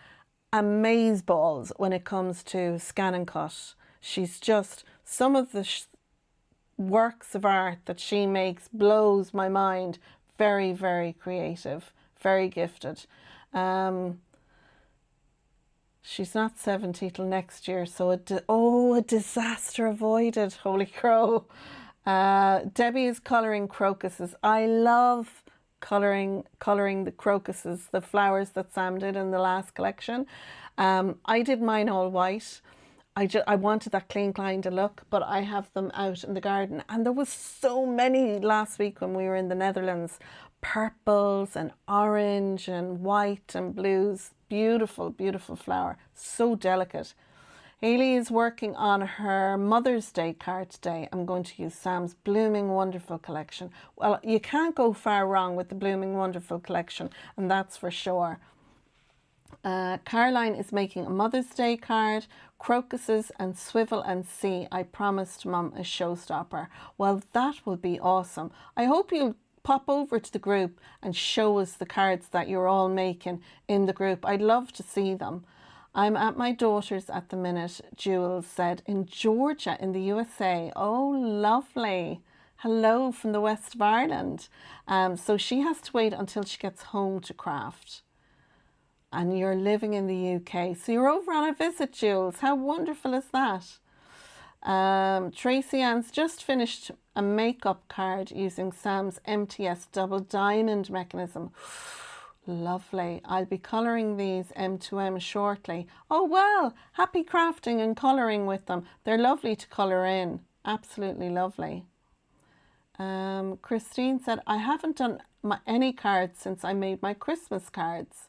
amazeballs when it comes to scan and cut. She's just, some of the works of art that she makes blows my mind. Very, very creative, very gifted. She's not 70 till next year, so a disaster avoided, holy crow. Debbie is colouring crocuses. I love colouring the crocuses, the flowers that Sam did in the last collection. I did mine all white. I wanted that clean kind of look, but I have them out in the garden. And there was so many last week when we were in the Netherlands. Purples and orange and white and blues. Beautiful, beautiful flower. So delicate. Hayley is working on her Mother's Day card today. I'm going to use Sam's Blooming Wonderful collection. Well, you can't go far wrong with the Blooming Wonderful collection, and that's for sure. Caroline is making a Mother's Day card. Crocuses and Swivel and See. I promised Mum a showstopper. Well, that will be awesome. I hope you'll pop over to the group and show us the cards that you're all making in the group. I'd love to see them. I'm at my daughter's at the minute, Jules said, in Georgia in the USA. Oh, lovely. Hello from the west of Ireland. So she has to wait until she gets home to craft. And you're living in the UK. So you're over on a visit, Jules. How wonderful is that? Tracy Ann's just finished a makeup card using Sam's MTS double diamond mechanism. Lovely. I'll be colouring these M2M shortly. Oh, well, happy crafting and colouring with them. They're lovely to colour in. Absolutely lovely. Christine said, I haven't done any cards since I made my Christmas cards.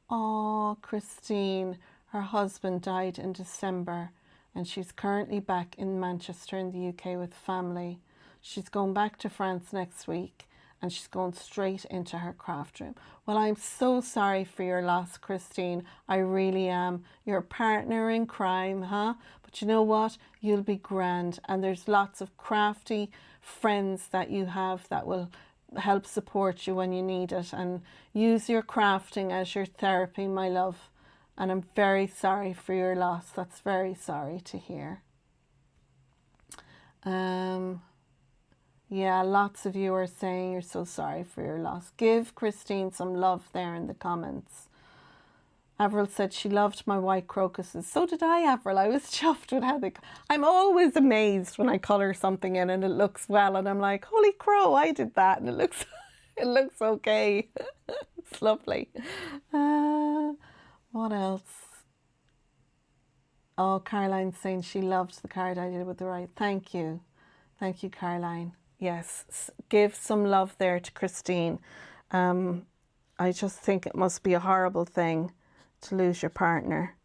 Oh, Christine, her husband died in December and she's currently back in Manchester in the UK with family. She's going back to France next week and she's going straight into her craft room. Well, I'm so sorry for your loss, Christine. I really am. Your partner in crime, huh? But you know what? You'll be grand. And there's lots of crafty friends that you have that will help support you when you need it. And use your crafting as your therapy, my love. And I'm very sorry for your loss. That's very sorry to hear. Yeah, lots of you are saying you're so sorry for your loss. Give Christine some love there in the comments. Avril said she loved my white crocuses. So did I, Avril. I was chuffed with how they... I'm always amazed when I colour something in and it looks well. And I'm like, holy crow, I did that. And it looks, it looks okay. It's lovely. What else? Oh, Caroline's saying she loved the card I did with the right. Thank you. Thank you, Caroline. Yes, give some love there to Christine. I just think it must be a horrible thing to lose your partner,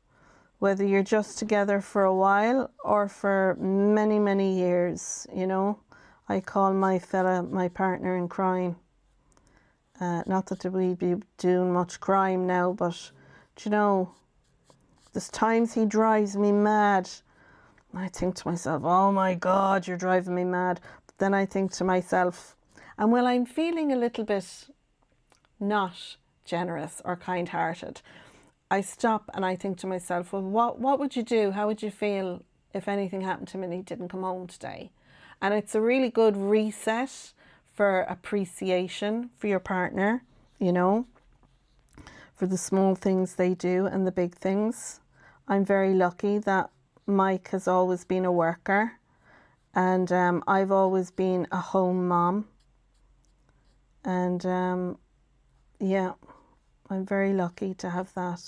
whether you're just together for a while or for many, many years, you know. I call my fella my partner in crime. Not that we'd be doing much crime now, but, you know, there's times he drives me mad. I think to myself, oh my God, you're driving me mad. But then I think to myself, and when I'm feeling a little bit not generous or kind-hearted, I stop and I think to myself, well, what would you do? How would you feel if anything happened to him and he didn't come home today? And it's a really good reset for appreciation for your partner, you know, for the small things they do and the big things. I'm very lucky that Mike has always been a worker and I've always been a home mom. And yeah, I'm very lucky to have that.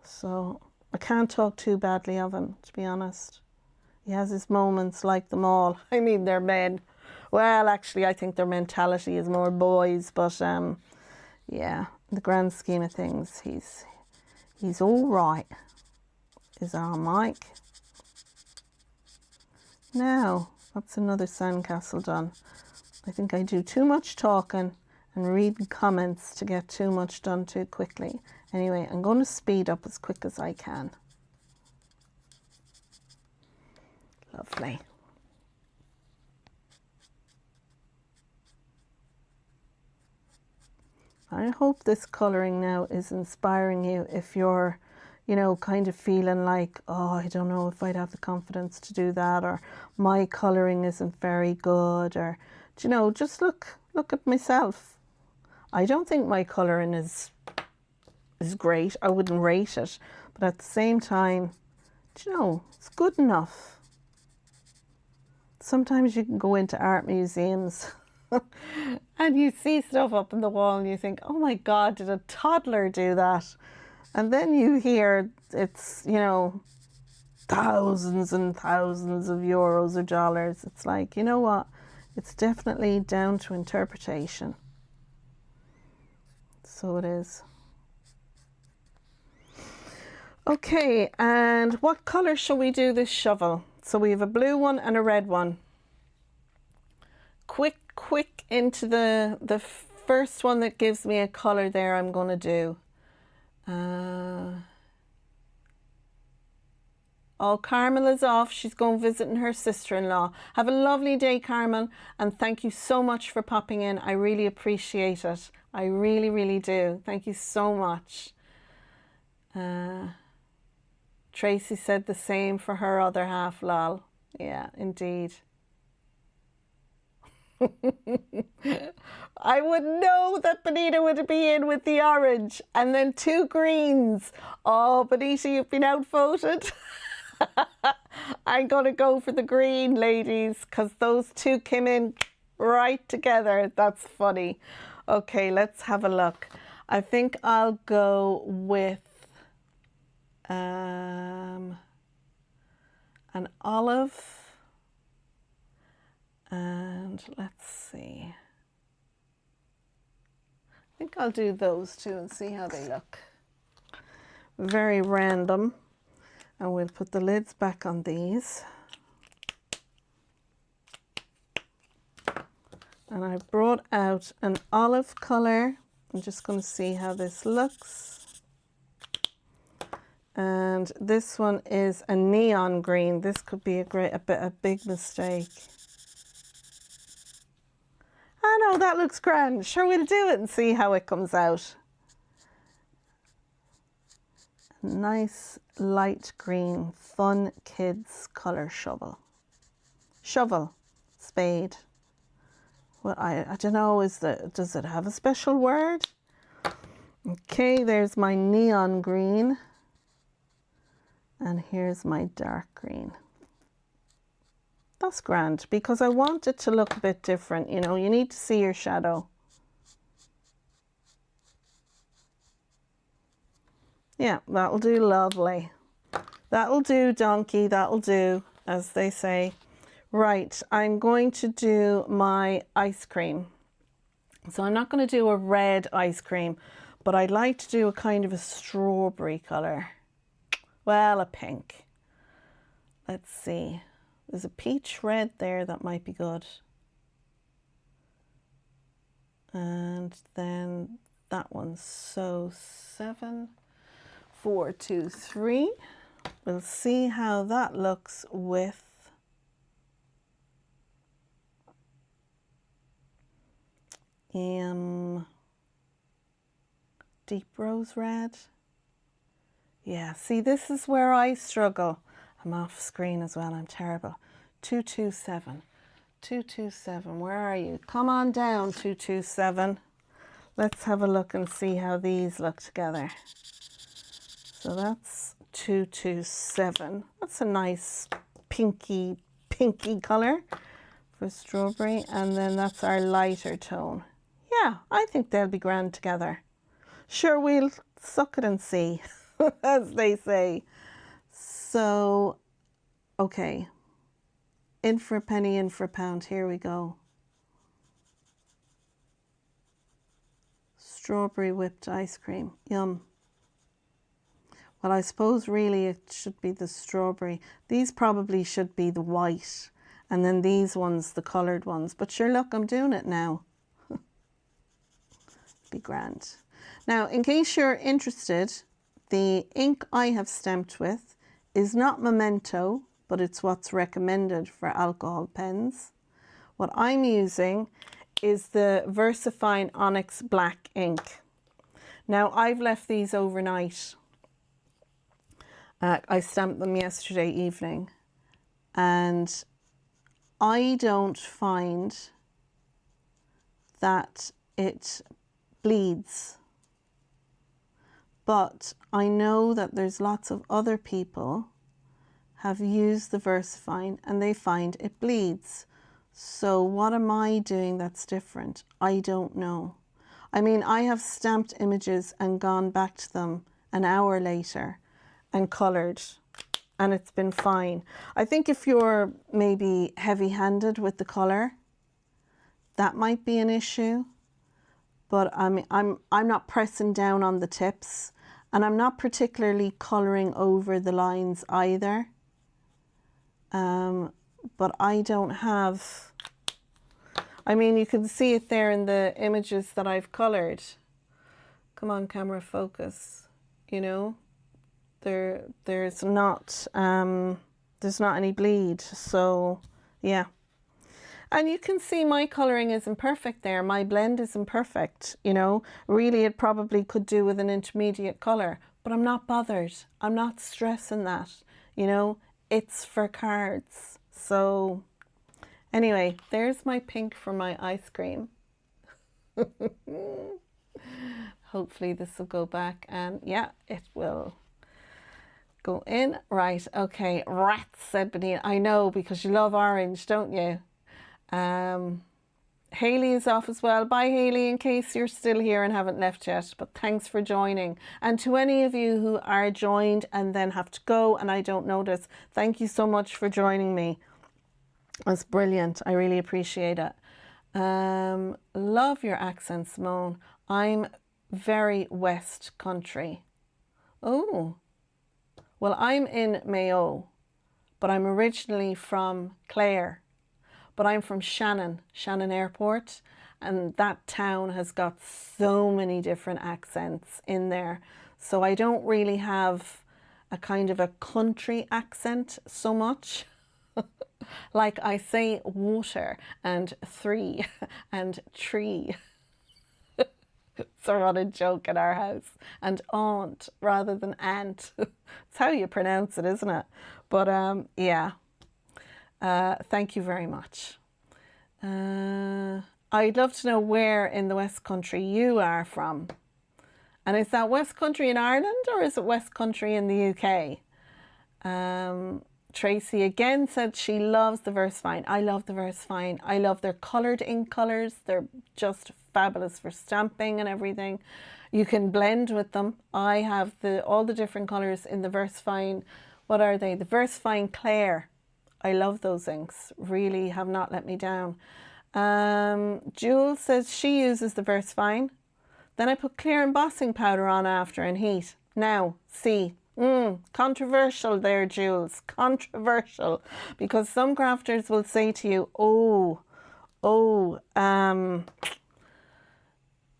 So I can't talk too badly of him, to be honest. He has his moments like them all. I mean, they're men. Well, actually, I think their mentality is more boys, but yeah, in the grand scheme of things, he's all right. Is our Mike. Now, that's another sandcastle done. I think I do too much talking and reading comments to get too much done too quickly. Anyway, I'm going to speed up as quick as I can. Lovely. I hope this colouring now is inspiring you if you're, you know, kind of feeling like, oh, I don't know if I'd have the confidence to do that, or my colouring isn't very good, or, you know, just look at myself. I don't think my colouring is great. I wouldn't rate it, but at the same time, you know, it's good enough. Sometimes you can go into art museums and you see stuff up on the wall and you think, oh my God, did a toddler do that? And then you hear it's, you know, thousands and thousands of euros or dollars. It's like, you know what? It's definitely down to interpretation. So it is. Okay, and what colour shall we do this shovel? So we have a blue one and a red one. Quick into the first one that gives me a colour there I'm going to do. Oh, Carmel is off. She's going visiting her sister-in-law. Have a lovely day, Carmel, and thank you so much for popping in. I really appreciate it. I really, really do. Thank you so much. Tracy said the same for her other half, lol. Yeah, indeed. I would know that Benita would be in with the orange and then 2 greens. Oh, Benita, you've been outvoted. I'm going to go for the green, ladies, because those 2 came in right together. That's funny. Okay, let's have a look. I think I'll go with an olive. And let's see. I think I'll do those 2 and see how they look. Very random. And we'll put the lids back on these. And I brought out an olive color. I'm just going to see how this looks. And this one is a neon green. This could be a big mistake. I know, that looks grand. Sure, we'll do it and see how it comes out. Nice light green, fun kids color shovel. Shovel, spade. Well, I don't know, does it have a special word? Okay, there's my neon green. And here's my dark green. That's grand, because I want it to look a bit different. You know, you need to see your shadow. Yeah, that'll do lovely. That'll do, donkey, that'll do, as they say. Right, I'm going to do my ice cream. So I'm not going to do a red ice cream, but I'd like to do a kind of a strawberry color. Well, a pink. Let's see. There's a peach red there that might be good. And then that one. So 7, 4, 2, 3. We'll see how that looks with deep rose red. Yeah, see, this is where I struggle. I'm off screen as well, I'm terrible. 227, 227, where are you? Come on down, 227. Let's have a look and see how these look together. So that's 227. That's a nice pinky color for strawberry. And then that's our lighter tone. Yeah, I think they'll be grand together. Sure, we'll suck it and see, as they say. So, okay, in for a penny, in for a pound, here we go. Strawberry whipped ice cream, yum. Well, I suppose really it should be the strawberry. These probably should be the white, and then these ones, the coloured ones. But sure, look, I'm doing it now. Be grand. Now, in case you're interested, the ink I have stamped with is not Memento, but it's what's recommended for alcohol pens. What I'm using is the Versafine Onyx Black ink. Now, I've left these overnight. I stamped them yesterday evening, and I don't find that it bleeds. But I know that there's lots of other people have used the Versafine and they find it bleeds. So what am I doing that's different? I don't know. I mean, I have stamped images and gone back to them an hour later and coloured, and it's been fine. I think if you're maybe heavy-handed with the colour, that might be an issue. But I mean, I'm not pressing down on the tips, and I'm not particularly colouring over the lines either. But I don't have, I mean, you can see it there in the images that I've coloured. Come on, camera, focus. you know, there's not any bleed. So yeah. And you can see my colouring isn't perfect there. My blend isn't perfect, you know. Really, it probably could do with an intermediate colour, but I'm not bothered. I'm not stressing that, you know. It's for cards. So anyway, there's my pink for my ice cream. Hopefully this will go back, and yeah, it will go in. Right, okay. Rats, said Benita. I know, because you love orange, don't you? Hayley is off as well. Bye, Hayley, in case you're still here and haven't left yet. But thanks for joining. And to any of you who are joined and then have to go and I don't notice, thank you so much for joining me. That's brilliant. I really appreciate it. Love your accent, Simone. I'm very West Country. Oh, well, I'm in Mayo, but I'm originally from Clare. But I'm from Shannon Airport, and that town has got so many different accents in there. So I don't really have a kind of a country accent so much. Like I say water and three and tree. It's a running joke in our house. And aunt rather than aunt. It's how you pronounce it, isn't it? But yeah. Thank you very much. I'd love to know where in the West Country you are from. And is that West Country in Ireland or is it West Country in the UK? Tracy again said she loves the Versafine. I love the Versafine. I love their coloured ink colours. They're just fabulous for stamping and everything. You can blend with them. I have all the different colours in the Versafine. What are they? The Versafine Claire. I love those inks. Really have not let me down. Jules says she uses the Versafine. Then I put clear embossing powder on after and heat. Now, see. Controversial there, Jules. Controversial. Because some crafters will say to you,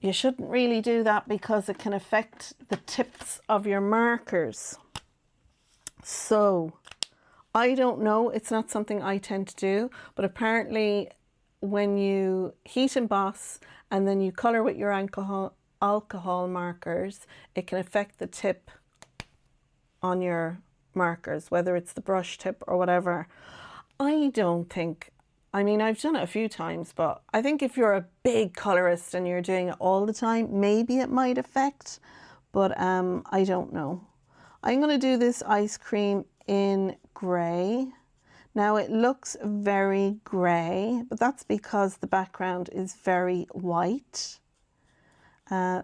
you shouldn't really do that because it can affect the tips of your markers. So, I don't know. It's not something I tend to do. But apparently, when you heat emboss and then you colour with your alcohol markers, it can affect the tip on your markers, whether it's the brush tip or whatever. I don't think, I mean, I've done it a few times, but I think if you're a big colorist and you're doing it all the time, maybe it might affect, but I don't know. I'm going to do this ice cream in grey. Now it looks very grey, but that's because the background is very white.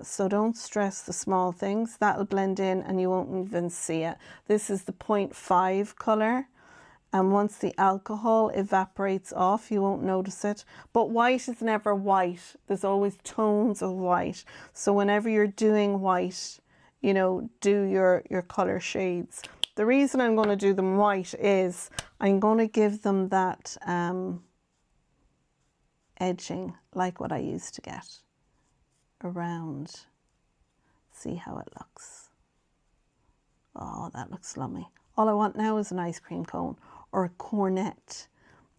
So don't stress the small things. That'll blend in and you won't even see it. This is the 0.5 colour. And once the alcohol evaporates off, you won't notice it. But white is never white. There's always tones of white. So whenever you're doing white, you know, do your colour shades. The reason I'm going to do them white is I'm going to give them that edging like what I used to get around. See how it looks. Oh, that looks lummy. All I want now is an ice cream cone or a cornet.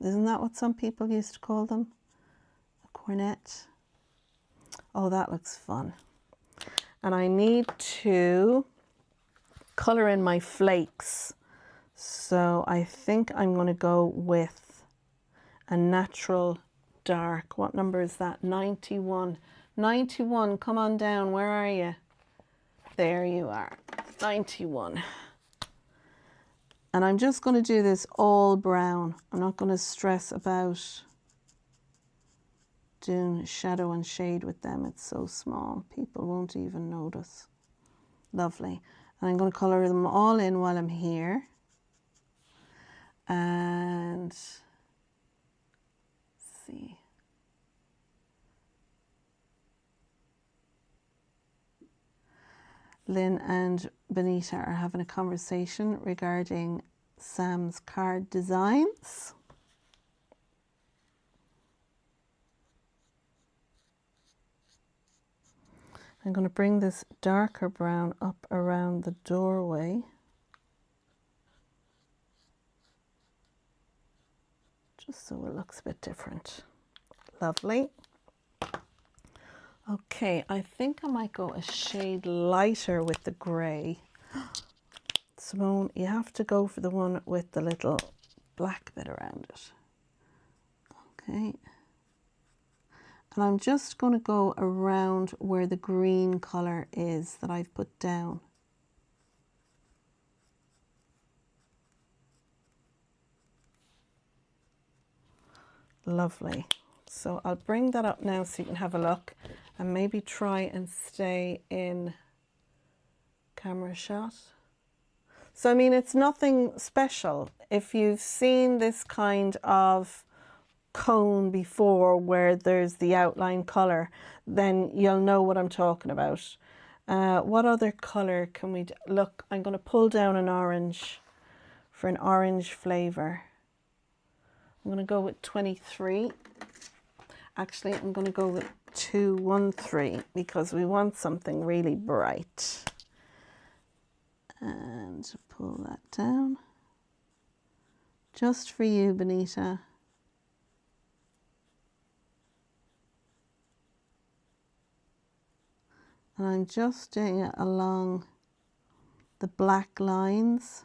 Isn't that what some people used to call them? A cornet. Oh, that looks fun. And I need to colour in my flakes. So I think I'm going to go with a natural dark. What number is that? 91. 91, come on down. Where are you? There you are. 91. And I'm just going to do this all brown. I'm not going to stress about doing shadow and shade with them. It's so small. People won't even notice. Lovely. And I'm going to colour them all in while I'm here. And let's see. Lynn and Benita are having a conversation regarding Sam's card designs. I'm going to bring this darker brown up around the doorway. Just so it looks a bit different. Lovely. Okay, I think I might go a shade lighter with the grey. Simone, you have to go for the one with the little black bit around it. Okay. And I'm just going to go around where the green colour is that I've put down. Lovely. So I'll bring that up now so you can have a look and maybe try and stay in camera shot. So I mean, it's nothing special. If you've seen this kind of cone before where there's the outline colour, then you'll know what I'm talking about. What other colour can we do? Look, I'm going to pull down an orange for an orange flavour. I'm going to go with 23. Actually, I'm going to go with 213 because we want something really bright. And pull that down. Just for you, Benita. And I'm just doing it along the black lines.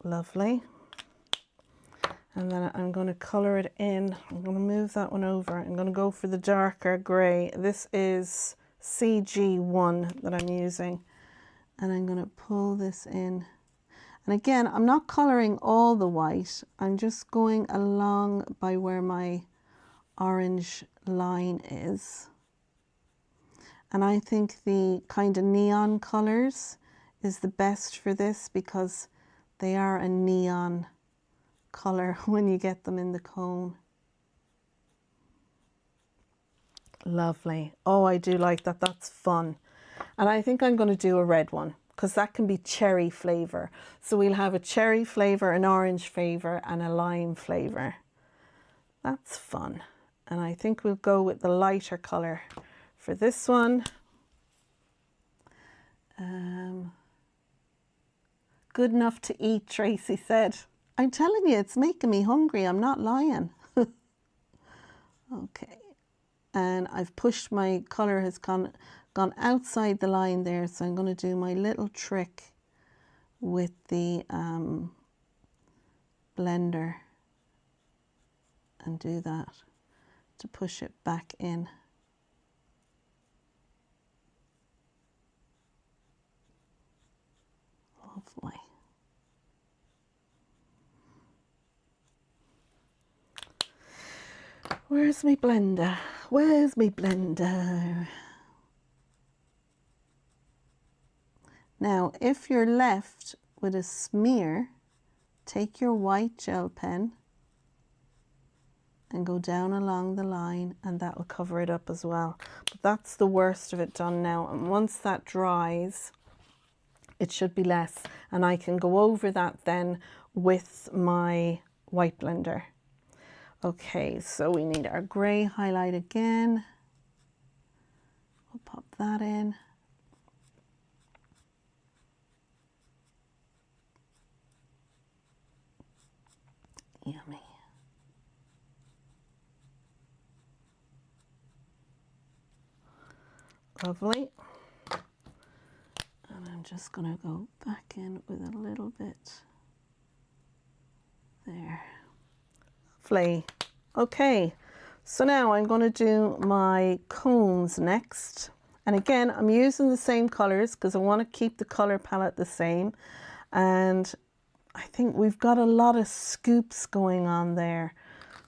Lovely. And then I'm going to colour it in. I'm going to move that one over. I'm going to go for the darker grey. This is CG1 that I'm using. And I'm going to pull this in. And again, I'm not colouring all the white. I'm just going along by where my orange line is. And I think the kind of neon colours is the best for this because they are a neon colour when you get them in the cone. Lovely. Oh, I do like that. That's fun. And I think I'm going to do a red one because that can be cherry flavour. So we'll have a cherry flavour, an orange flavour and a lime flavour. That's fun. And I think we'll go with the lighter colour for this one. Good enough to eat, Tracy said. I'm telling you, it's making me hungry. I'm not lying. Okay. And I've pushed, my colour has gone outside the line there. So I'm going to do my little trick with the blender and do that to push it back in. Lovely. Where's my blender? Where's my blender? Now, if you're left with a smear, take your white gel pen and go down along the line and that will cover it up as well. But that's the worst of it done now. And once that dries, it should be less. And I can go over that then with my white blender. Okay, so we need our grey highlight again. We'll pop that in. Yummy. Lovely. And I'm just going to go back in with a little bit there. Lovely. Okay, so now I'm going to do my cones next. And again, I'm using the same colours because I want to keep the colour palette the same. And I think we've got a lot of scoops going on there.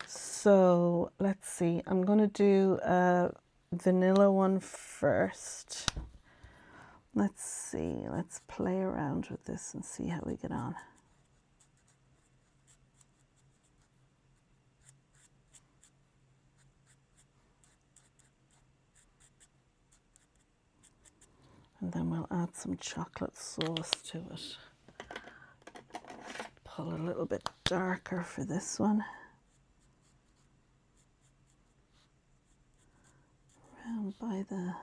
So let's see, I'm going to do a vanilla one first. Let's see, let's play around with this and see how we get on. And then we'll add some chocolate sauce to it. pull a little bit darker for this one. Around by the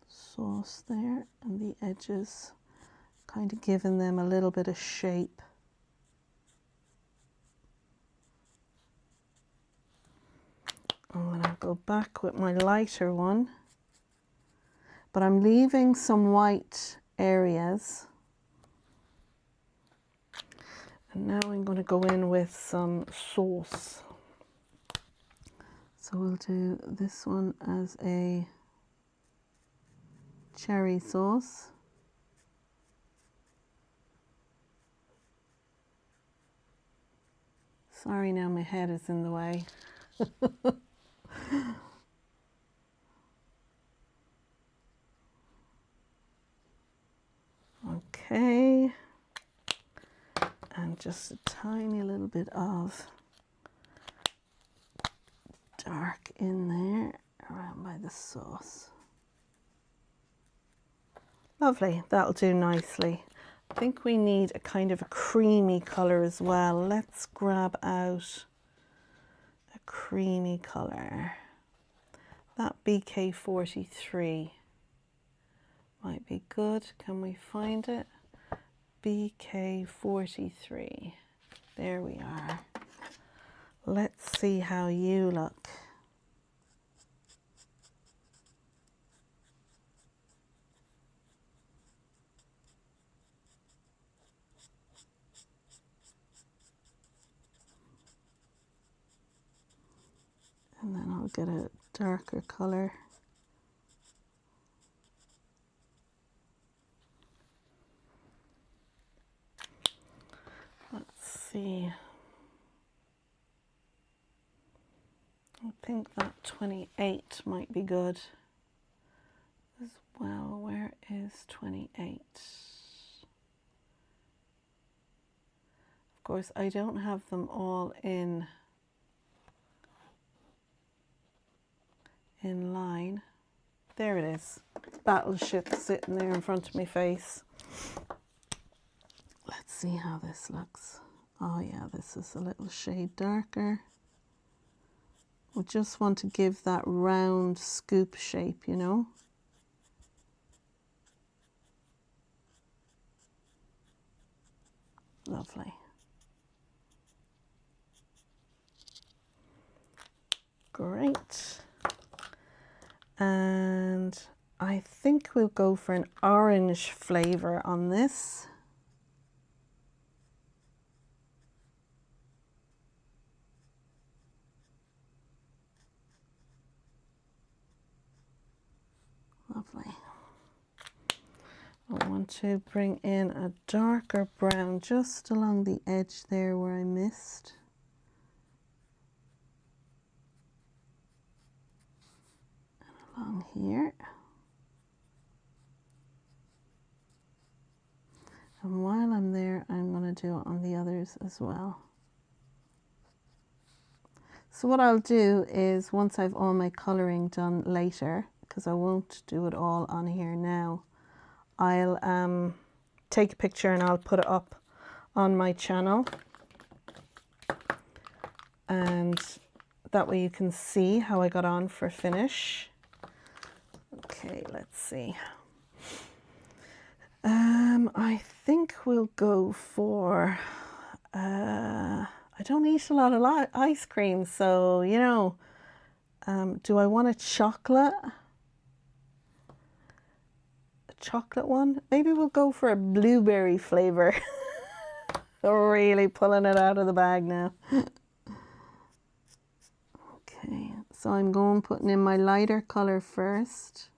sauce there and the edges, kind of giving them a little bit of shape. And then I'll go back with my lighter one, but I'm leaving some white areas. And now I'm going to go in with some sauce. So we'll do this one as a cherry sauce. Sorry, now my head is in the way. Okay. And just a tiny little bit of dark in there around by the sauce. Lovely, that'll do nicely. I think we need a kind of a creamy colour as well. Let's grab out a creamy colour. That BK43 might be good. Can we find it? BK43. There we are. Let's see how you look. And then I'll get a darker colour. Let's see. I think that 28 might be good as well. Where is 28? Of course, I don't have them all in line. There it is. Battleship sitting there in front of my face. Let's see how this looks. Oh yeah, this is a little shade darker. We just want to give that round scoop shape, you know. Lovely. Great. And I think we'll go for an orange flavour on this. Lovely. I want to bring in a darker brown just along the edge there where I missed. And along here. And while I'm there, I'm going to do it on the others as well. So what I'll do is, once I've all my colouring done later, because I won't do it all on here now, I'll take a picture and I'll put it up on my channel, and that way you can see how I got on for finish. Okay, let's see. I think we'll go for I don't eat a lot of ice cream, so you know, do I want a chocolate one? Maybe we'll go for a blueberry flavor. Really pulling it out of the bag now. Okay, so I'm putting in my lighter color first.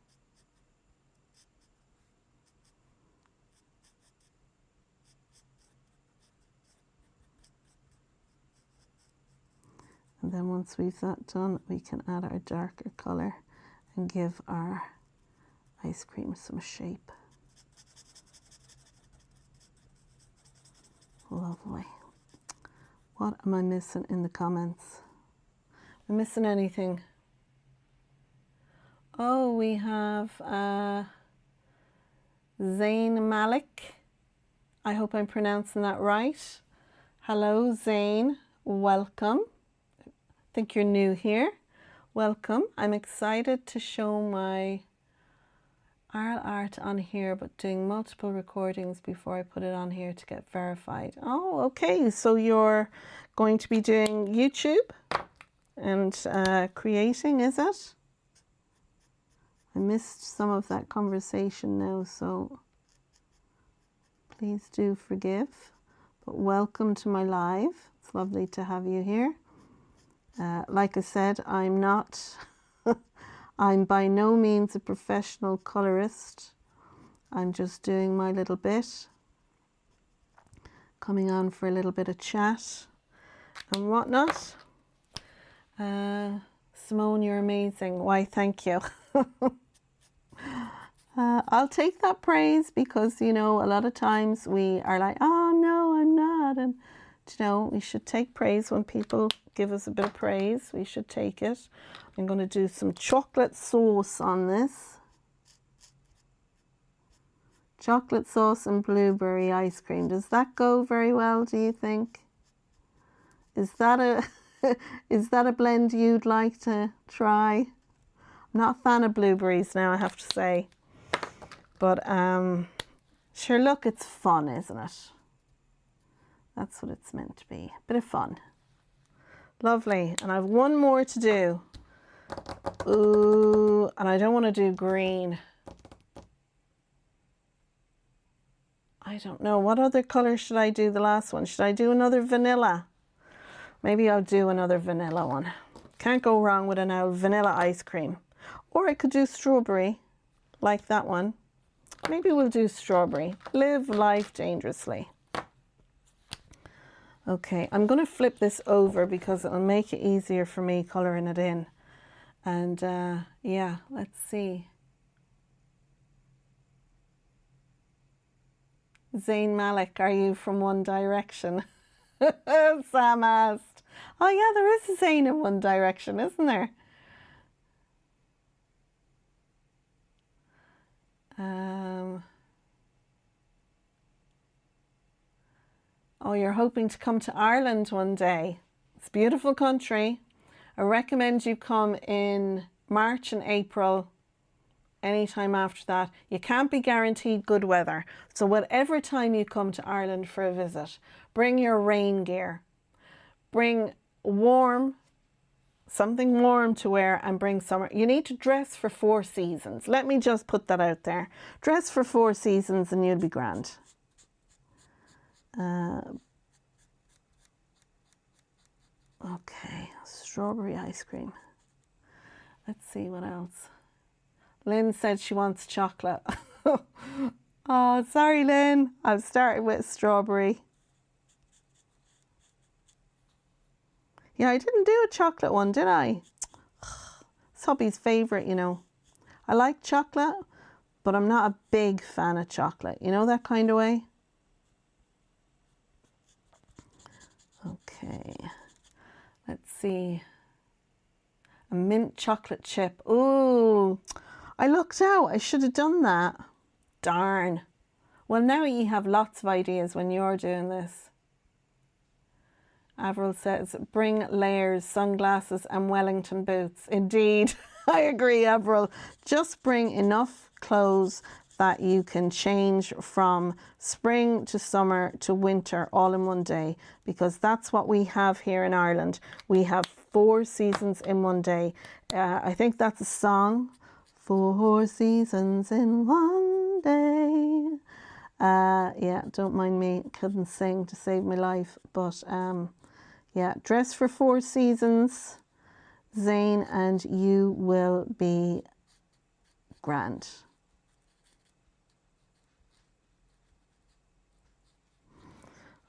And then once we've that done, we can add our darker color and give our ice cream some shape. Lovely. What am I missing in the comments? Am I missing anything? Oh, we have Zayn Malik. I hope I'm pronouncing that right. Hello, Zane. Welcome. I think you're new here. Welcome. I'm excited to show my art on here, but doing multiple recordings before I put it on here to get verified. Oh, okay. So you're going to be doing YouTube and creating, is it? I missed some of that conversation now, so please do forgive. But welcome to my live. It's lovely to have you here. Like I said, I'm not, I'm by no means a professional colorist. I'm just doing my little bit, coming on for a little bit of chat and whatnot. Simone, you're amazing. Why, thank you. I'll take that praise because, you know, a lot of times we are like, oh, no, I'm not. And, you know, we should take praise when people give us a bit of praise. We should take it. I'm going to do some chocolate sauce on this. Chocolate sauce and blueberry ice cream. Does that go very well, do you think? Is that a, is that a blend you'd like to try? I'm not a fan of blueberries now, I have to say. But sure, look, it's fun, isn't it? That's what it's meant to be. Bit of fun. Lovely. And I have one more to do. Ooh, and I don't want to do green. I don't know. What other color should I do the last one? Should I do another vanilla? Maybe I'll do another vanilla one. Can't go wrong with a vanilla ice cream. Or I could do strawberry, like that one. Maybe we'll do strawberry. Live life dangerously. Okay, I'm going to flip this over because it'll make it easier for me colouring it in. And yeah, let's see. Zayn Malik, are you from One Direction? Sam asked. Oh yeah, there is a Zayn in One Direction, isn't there? Oh, you're hoping to come to Ireland one day. It's a beautiful country. I recommend you come in March and April, anytime after that. You can't be guaranteed good weather. So whatever time you come to Ireland for a visit, bring your rain gear. Bring something warm to wear, and bring summer. You need to dress for 4 seasons. Let me just put that out there. Dress for 4 seasons and you'll be grand. Okay, strawberry ice cream. Let's see what else. Lynn said she wants chocolate. Oh, sorry, Lynn. I've started with strawberry. Yeah, I didn't do a chocolate one, did I? It's hubby's favourite, you know. I like chocolate, but I'm not a big fan of chocolate. You know that kind of way? Okay. Let's see. A mint chocolate chip. Ooh, I looked out. I should have done that. Darn. Well, now you have lots of ideas when you're doing this. Avril says, bring layers, sunglasses and Wellington boots. Indeed, I agree, Avril. Just bring enough clothes that you can change from spring to summer to winter all in one day, because that's what we have here in Ireland. We have 4 seasons in one day. I think that's a song. 4 seasons in one day. Yeah, don't mind me. Couldn't sing to save my life, but yeah, dress for 4 seasons, Zayn, and you will be grand.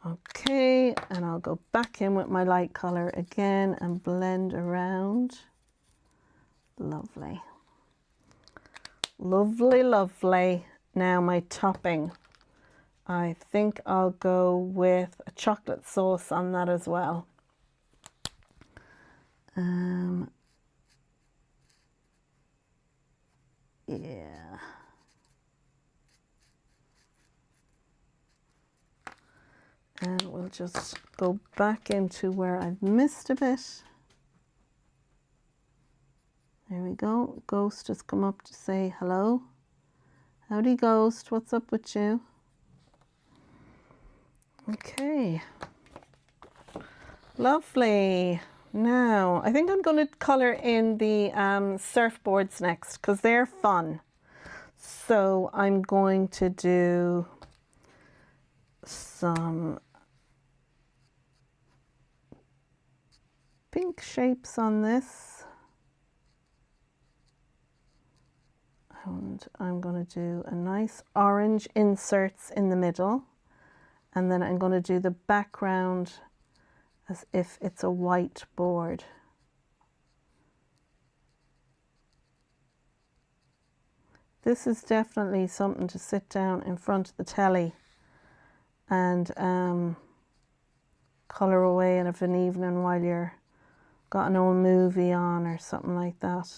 Okay, and I'll go back in with my light colour again and blend around. Lovely. Lovely, lovely. Now my topping. I think I'll go with a chocolate sauce on that as well. Yeah. And we'll just go back into where I've missed a bit. There we go. Ghost has come up to say hello. Howdy, Ghost. What's up with you? Okay. Lovely. Now, I think I'm going to colour in the surfboards next because they're fun. So I'm going to do some pink shapes on this. And I'm going to do a nice orange inserts in the middle. And then I'm going to do the background as if it's a white board. This is definitely something to sit down in front of the telly and colour away in of an evening while you're got an old movie on or something like that.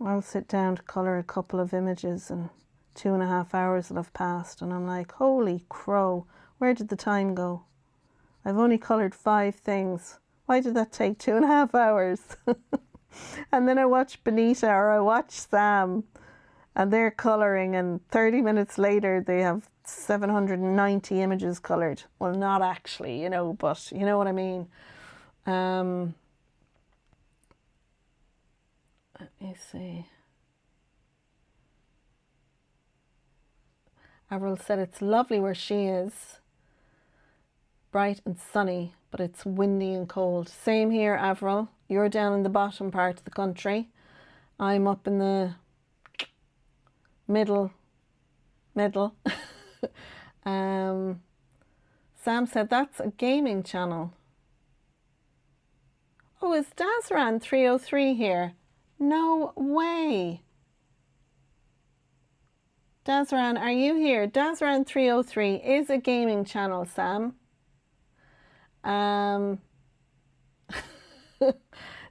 I'll sit down to colour a couple of images and 2.5 hours will have passed and I'm like, holy crow, where did the time go? I've only coloured 5 things. Why did that take 2.5 hours? And then I watch Benita or I watch Sam and they're colouring and 30 minutes later they have 790 images coloured. Well, not actually, you know, but you know what I mean. Let me see. Avril said it's lovely where she is. Bright and sunny, but it's windy and cold. Same here, Avril. You're down in the bottom part of the country. I'm up in the middle. Sam said that's a gaming channel. Oh, is Dazran 303 here? No way. Dazran, are you here? Dazran 303 is a gaming channel, Sam. Dazran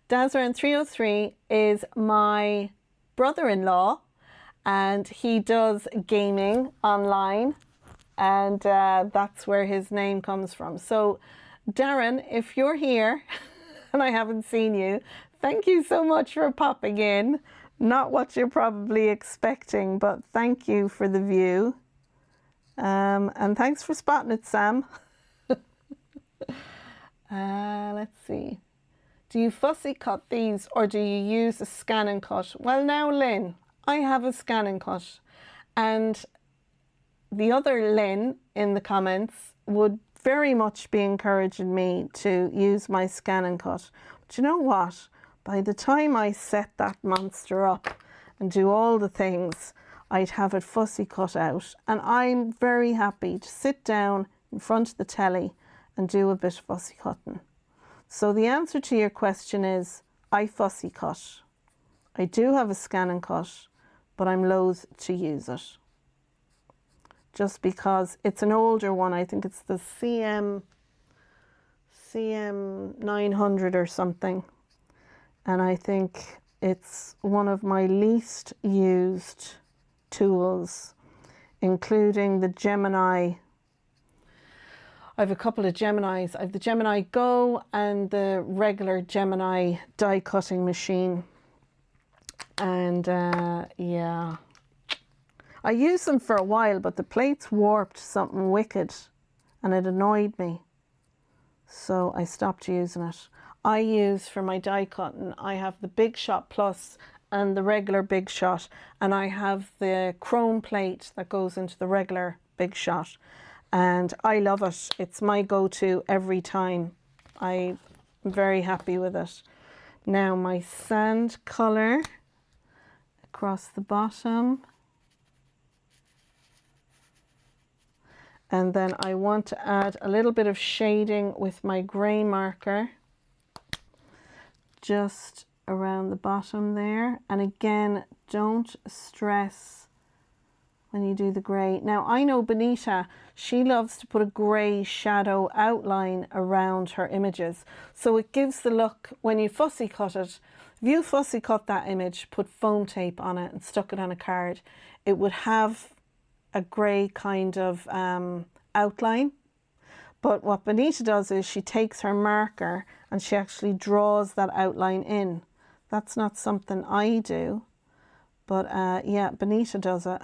303 is my brother-in-law and he does gaming online and that's where his name comes from. So Darren, if you're here and I haven't seen you, thank you so much for popping in. Not what you're probably expecting, but thank you for the view. And thanks for spotting it, Sam. Let's see. Do you fussy cut these or do you use a scan and cut? Well now, Lynn, I have a scan and cut. And the other Lynn in the comments would very much be encouraging me to use my scan and cut. But you know what? By the time I set that monster up and do all the things, I'd have it fussy cut out. And I'm very happy to sit down in front of the telly and do a bit of fussy cutting. So the answer to your question is, I fussy cut. I do have a scan and cut, but I'm loath to use it. Just because it's an older one, I think it's the CM 900 or something. And I think it's one of my least used tools, including the Gemini. I have a couple of Geminis. I have the Gemini Go and the regular Gemini die cutting machine. And yeah, I used them for a while, but the plates warped something wicked and it annoyed me. So I stopped using it. I use for my die cutting, I have the Big Shot Plus and the regular Big Shot, and I have the chrome plate that goes into the regular Big Shot, and I love it. It's my go-to every time. I'm very happy with it. Now my sand color across the bottom, and then I want to add a little bit of shading with my grey marker just around the bottom there. And again, don't stress when you do the grey. Now I know Benita, she loves to put a grey shadow outline around her images, so it gives the look when you fussy cut it. If you fussy cut that image, put foam tape on it and stuck it on a card, it would have a grey kind of outline. But what Benita does is she takes her marker and she actually draws that outline in. That's not something I do, but yeah, Benita does it.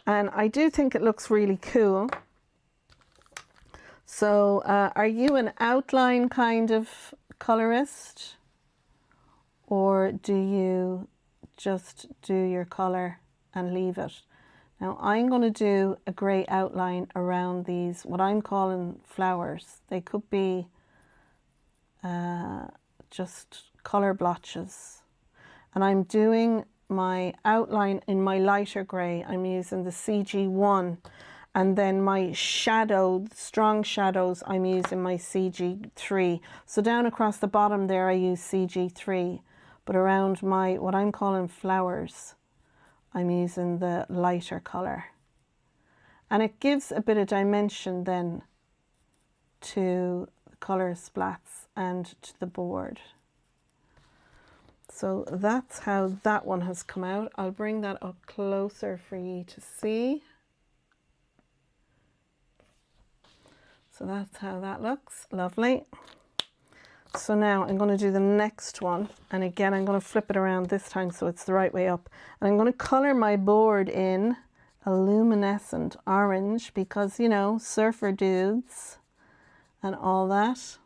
And I do think it looks really cool. So are you an outline kind of colorist, or do you just do your color and leave it? Now I'm going to do a grey outline around these, what I'm calling flowers. They could be just colour blotches. And I'm doing my outline in my lighter grey. I'm using the CG1. And then my shadow, strong shadows, I'm using my CG3. So down across the bottom there I use CG3. But around my, what I'm calling flowers, I'm using the lighter colour. And it gives a bit of dimension then to the colour splats and to the board. So that's how that one has come out. I'll bring that up closer for you to see. So that's how that looks, lovely. So now I'm going to do the next one, and again I'm going to flip it around this time so it's the right way up. And I'm going to colour my board in a luminescent orange because, you know, surfer dudes and all that.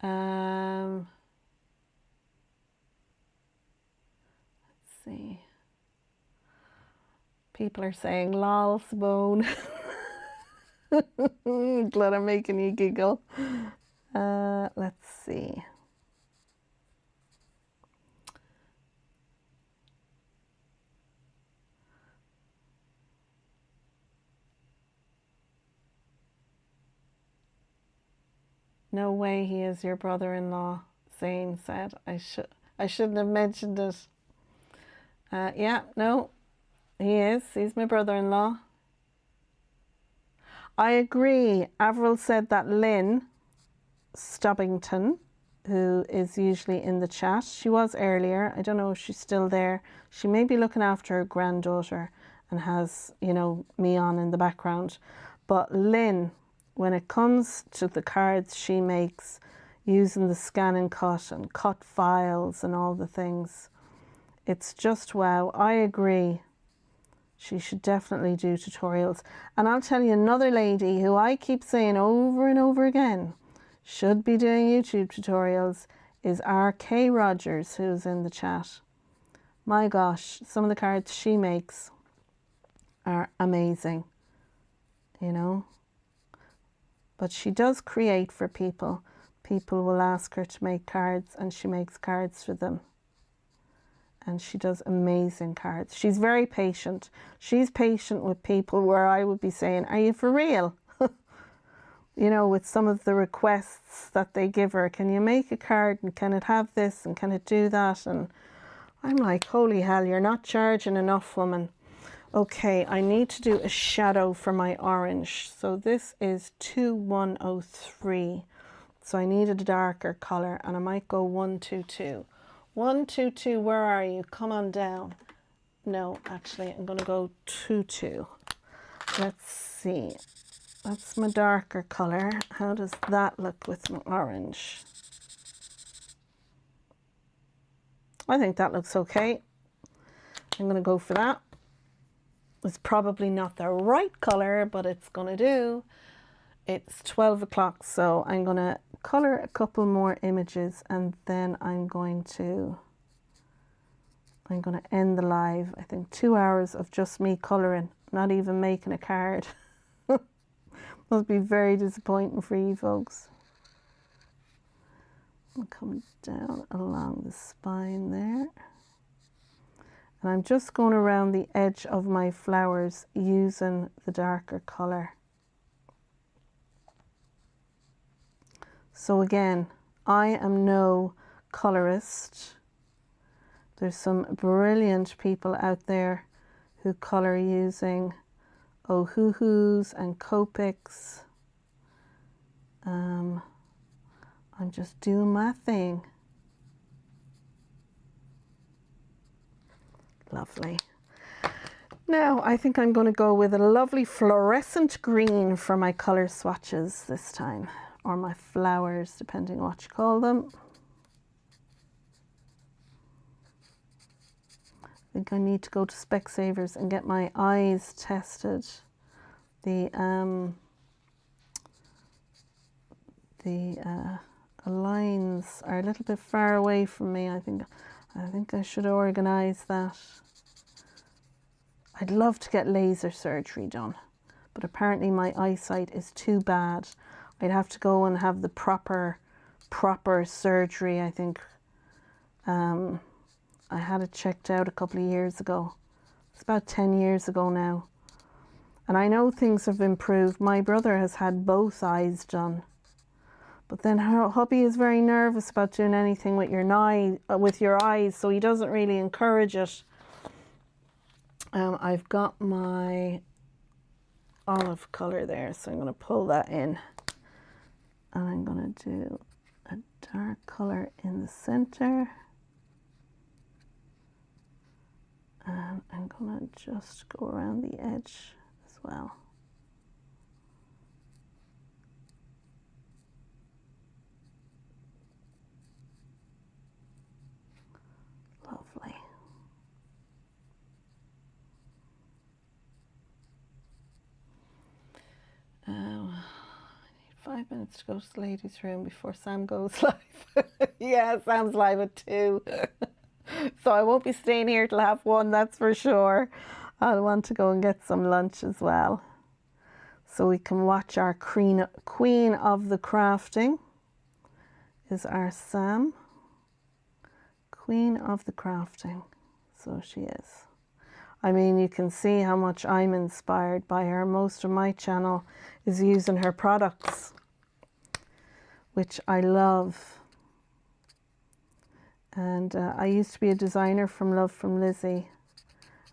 Let's see. People are saying lol, Simone. Glad I'm making you giggle. Let's see. No way he is your brother-in-law, Zane said. I shouldn't have mentioned it. Yeah, no, he is. He's my brother-in-law. I agree. Avril said that Lynn Stubbington, who is usually in the chat, she was earlier. I don't know if she's still there. She may be looking after her granddaughter and has, you know, me on in the background. But Lynn, when it comes to the cards she makes using the scan and cut files and all the things, it's just wow. I agree. She should definitely do tutorials. And I'll tell you another lady who I keep saying over and over again should be doing YouTube tutorials is R.K. Rogers, who's in the chat. My gosh, some of the cards she makes are amazing, you know. But she does create for people. People will ask her to make cards and she makes cards for them. And she does amazing cards. She's very patient. She's patient with people where I would be saying, are you for real? You know, with some of the requests that they give her. Can you make a card and can it have this and can it do that? And I'm like, holy hell, you're not charging enough, woman. Okay, I need to do a shadow for my orange. So this is 2103. So I needed a darker colour and I might go 122. 122, where are you? Come on down. No, actually, I'm going to go 22. Let's see. That's my darker colour. How does that look with my orange? I think that looks okay. I'm going to go for that. It's probably not the right colour, but it's going to do. It's 12 o'clock, so I'm going to colour a couple more images and then I'm going to end the live. I think 2 hours of just me colouring, not even making a card. Must be very disappointing for you folks. I'll come down along the spine there. And I'm just going around the edge of my flowers using the darker colour. So again, I am no colorist. There's some brilliant people out there who colour using Ohuhus and Copics. I'm just doing my thing. Lovely. Now I think I'm going to go with a lovely fluorescent green for my colour swatches this time, or my flowers, depending what you call them. I think I need to go to Specsavers and get my eyes tested. The lines are a little bit far away from me. I think I should organise that. I'd love to get laser surgery done, but apparently my eyesight is too bad. I'd have to go and have the proper surgery, I think. I had it checked out a couple of years ago. It's about 10 years ago now. And I know things have improved. My brother has had both eyes done. But then her hubby is very nervous about doing anything with your eyes, so he doesn't really encourage it. I've got my olive colour there, so I'm going to pull that in. And I'm going to do a dark colour in the centre. And I'm going to just go around the edge as well. Lovely. I need 5 minutes to go to the ladies' room before Sam goes live. Yeah, Sam's live at 2. So I won't be staying here till 1:30, that's for sure. I'll want to go and get some lunch as well, so we can watch our queen of the crafting. Is our Sam. Queen of the crafting. So she is. I mean, you can see how much I'm inspired by her. Most of my channel is using her products, which I love. And I used to be a designer from Love from Lizzie,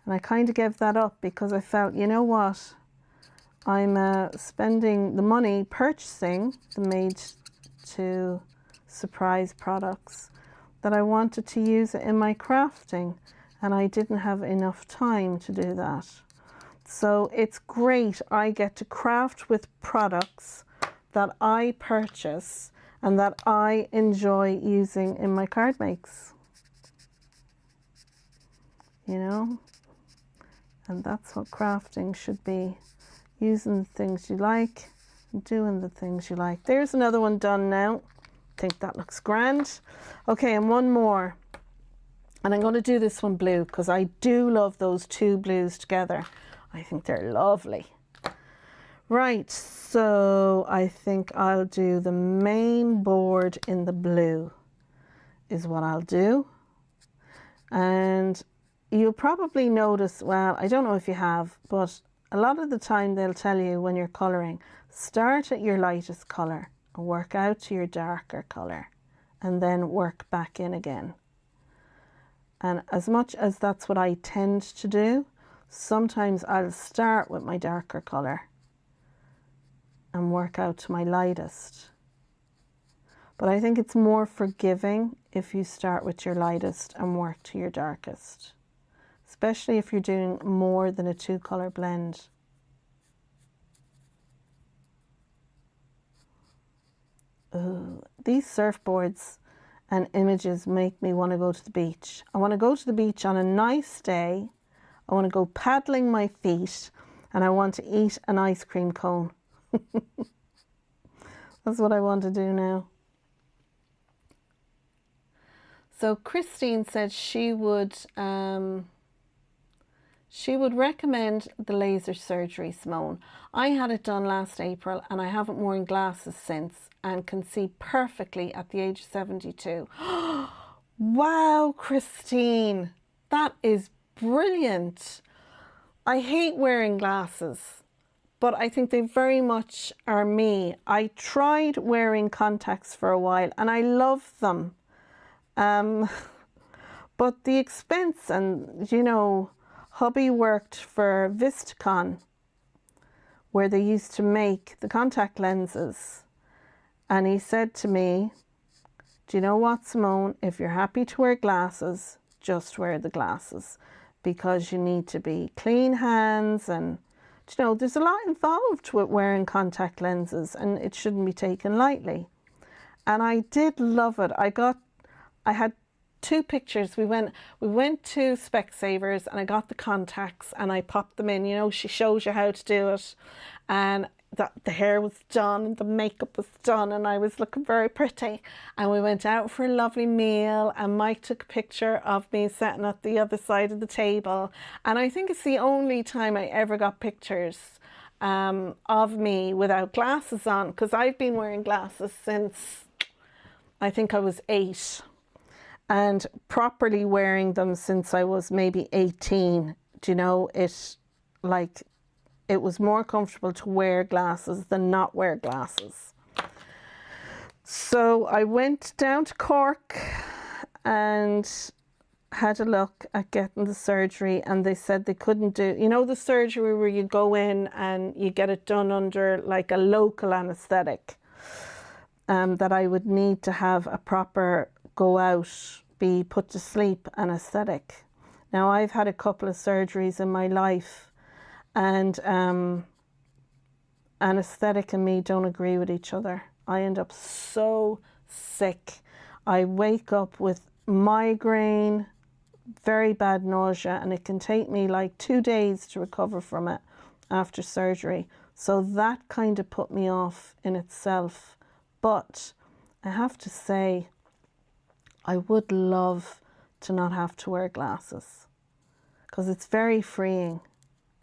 and I kind of gave that up because I felt, you know what, I'm spending the money purchasing the made to surprise products, that I wanted to use it in my crafting, and I didn't have enough time to do that. So it's great, I get to craft with products that I purchase and that I enjoy using in my card makes, you know, and that's what crafting should be, using the things you like and doing the things you like. There's another one done now. I think that looks grand. Okay, and one more, and I'm going to do this one blue because I do love those two blues together. I think they're lovely. Right, so I think I'll do the main board in the blue is what I'll do. And you'll probably notice, well, I don't know if you have, but a lot of the time they'll tell you when you're colouring, start at your lightest colour and work out to your darker colour and then work back in again. And as much as that's what I tend to do, sometimes I'll start with my darker colour and work out to my lightest. But I think it's more forgiving if you start with your lightest and work to your darkest, especially if you're doing more than a 2-colour blend. Ooh, these surfboards and images make me want to go to the beach. I want to go to the beach on a nice day. I want to go paddling my feet, and I want to eat an ice cream cone. That's what I want to do now. So Christine said she would recommend the laser surgery, Simone. I had it done last April and I haven't worn glasses since and can see perfectly at the age of 72. Wow, Christine, that is brilliant. I hate wearing glasses, but I think they very much are me. I tried wearing contacts for a while and I love them. But the expense, and you know, hubby worked for Vistakon, where they used to make the contact lenses. And he said to me, do you know what, Simone, if you're happy to wear glasses, just wear the glasses. because you need to be clean hands, and you know, there's a lot involved with wearing contact lenses, and it shouldn't be taken lightly. And I did love it. I had 2 pictures. We went to Specsavers, and I got the contacts and I popped them in. You know, she shows you how to do it, and the hair was done and the makeup was done, and I was looking very pretty. And we went out for a lovely meal, and Mike took a picture of me sitting at the other side of the table. And I think it's the only time I ever got pictures of me without glasses on, because I've been wearing glasses since I think I was 8, and properly wearing them since I was maybe 18. Do you know, it was more comfortable to wear glasses than not wear glasses. So I went down to Cork and had a look at getting the surgery, and they said they couldn't do, you know, the surgery where you go in and you get it done under like a local anaesthetic, that I would need to have a proper go out, be put to sleep anaesthetic. Now, I've had a couple of surgeries in my life, and anaesthetic and me don't agree with each other. I end up so sick. I wake up with migraine, very bad nausea, and it can take me like 2 days to recover from it after surgery. So that kind of put me off in itself. But I have to say, I would love to not have to wear glasses, because it's very freeing,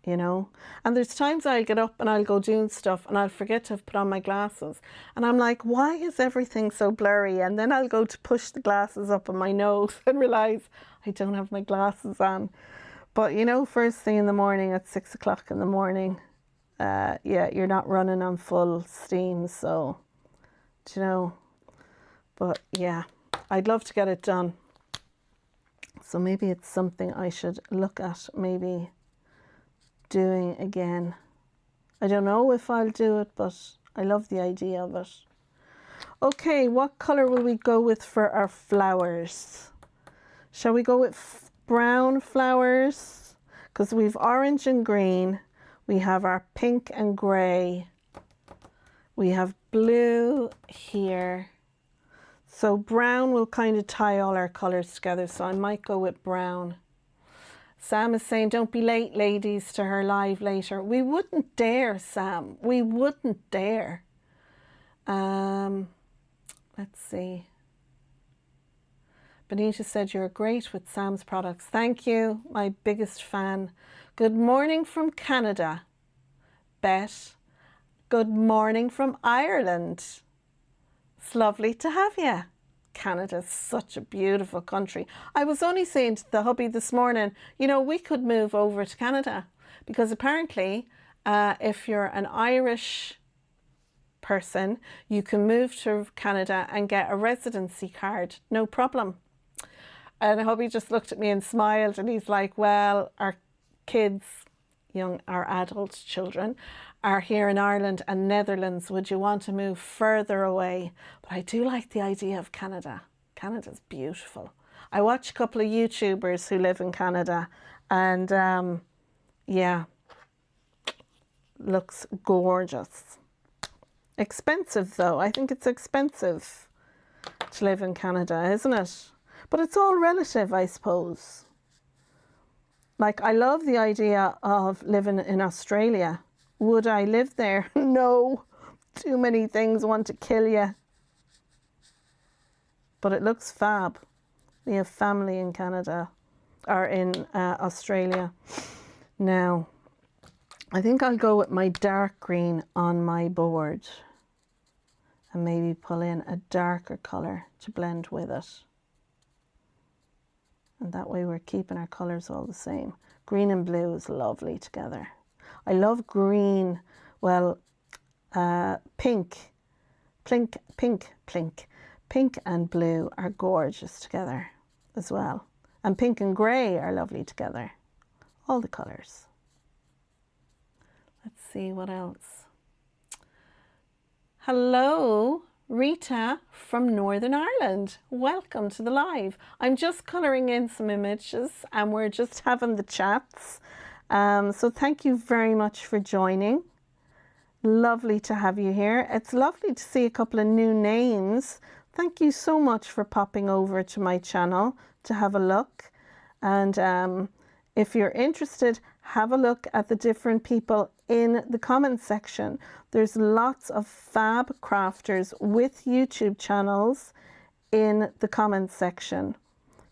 you know. And there's times I'll get up and I'll go doing stuff and I'll forget to have put on my glasses, and I'm like, why is everything so blurry? And then I'll go to push the glasses up on my nose and realize I don't have my glasses on. But you know, first thing in the morning at 6 o'clock in the morning, yeah, you're not running on full steam, so you know. But yeah, I'd love to get it done. So maybe it's something I should look at maybe doing again. I don't know if I'll do it, but I love the idea of it. Okay, what colour will we go with for our flowers? Shall we go with brown flowers? Because we've orange and green. We have our pink and grey. We have blue here. So brown will kind of tie all our colours together, so I might go with brown. Sam is saying, don't be late, ladies, to her live later. We wouldn't dare, Sam. We wouldn't dare. Let's see. Benita said, you're great with Sam's products. Thank you, my biggest fan. Good morning from Canada, Beth. Good morning from Ireland. It's lovely to have you. Canada's such a beautiful country. I was only saying to the hubby this morning, you know, we could move over to Canada, because apparently if you're an Irish person, you can move to Canada and get a residency card, no problem. And the hubby just looked at me and smiled, and he's like, well, our kids, our adult children, are here in Ireland and Netherlands. Would you want to move further away? But I do like the idea of Canada. Canada's beautiful. I watch a couple of YouTubers who live in Canada, and yeah, looks gorgeous. Expensive though. I think it's expensive to live in Canada, isn't it? But it's all relative, I suppose. Like, I love the idea of living in Australia. Would I live there? No. Too many things want to kill you. But it looks fab. We have family in Canada, or in Australia. Now, I think I'll go with my dark green on my board, and maybe pull in a darker colour to blend with it. And that way we're keeping our colours all the same. Green and blue is lovely together. I love green. Well, pink and blue are gorgeous together as well. And pink and grey are lovely together. All the colours. Let's see what else. Hello, Rita from Northern Ireland, welcome to the live. I'm just colouring in some images and we're just having the chats. So thank you very much for joining. Lovely to have you here. It's lovely to see a couple of new names. Thank you so much for popping over to my channel to have a look. And if you're interested, have a look at the different people in the comments section. There's lots of fab crafters with YouTube channels in the comments section.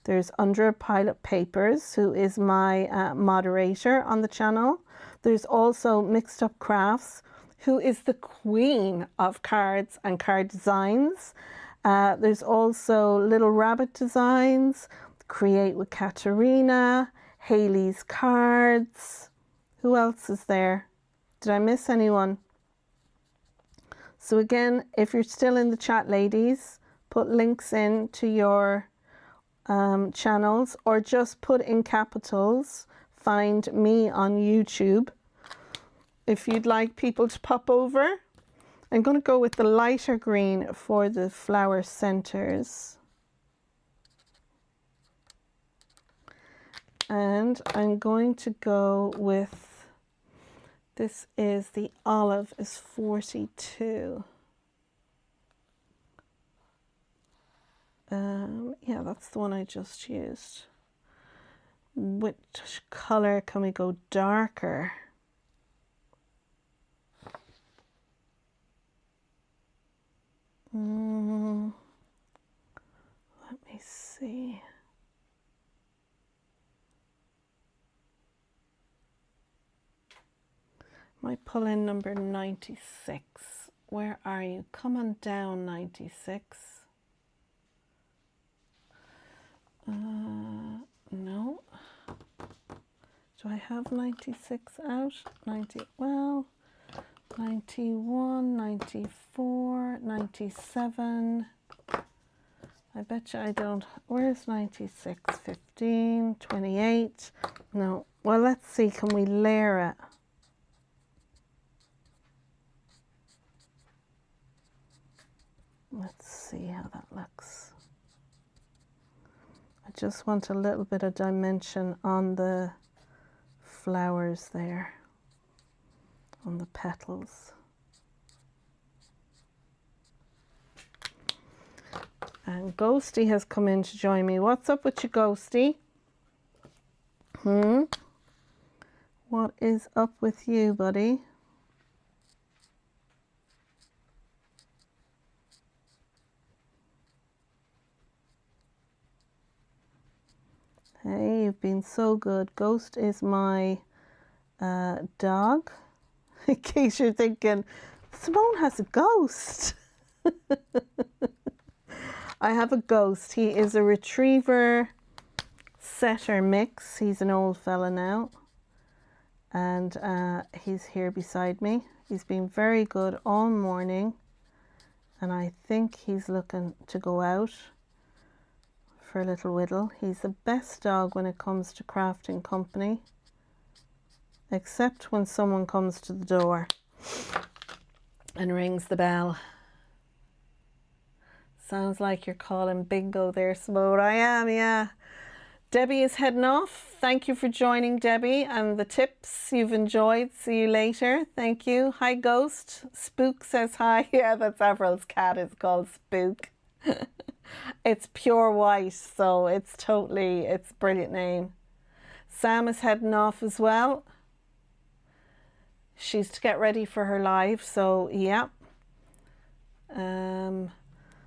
There's Under a Pile of Papers, who is my moderator on the channel. There's also Mixed Up Crafts, who is the queen of cards and card designs. There's also Little Rabbit Designs, Create with Katerina, Haley's Cards. Who else is there? Did I miss anyone? So again, if you're still in the chat, ladies, put links in to your channels, or just put in capitals, find me on YouTube. If you'd like people to pop over, I'm going to go with the lighter green for the flower centers. And I'm going to go with, this is the olive is 42. Yeah, that's the one I just used. Which color can we go darker? Let me see. Might pull in number 96. Where are you? Come on down, 96. No. Do I have 96 out? 90, well, 91, 94, 97. I bet you I don't. Where's 96? 15, 28. No. Well, let's see. Can we layer it? Let's see how that looks. I just want a little bit of dimension on the flowers there, on the petals. And Ghosty has come in to join me. What's up with you, Ghosty? What is up with you, buddy? Hey, you've been so good. Ghost is my dog. In case you're thinking, Simone has a ghost. I have a ghost. He is a retriever setter mix. He's an old fella now. And he's here beside me. He's been very good all morning. And I think he's looking to go out for a little whittle. He's the best dog when it comes to crafting company, except when someone comes to the door and rings the bell. Sounds like you're calling bingo there, Simone. I am, yeah. Debbie is heading off. Thank you for joining, Debbie, and the tips you've enjoyed. See you later. Thank you. Hi, Ghost. Spook says hi. Yeah, that's Avril's cat. It's called Spook. It's pure white, so it's a brilliant name. Sam is heading off as well. She's to get ready for her live, so yeah.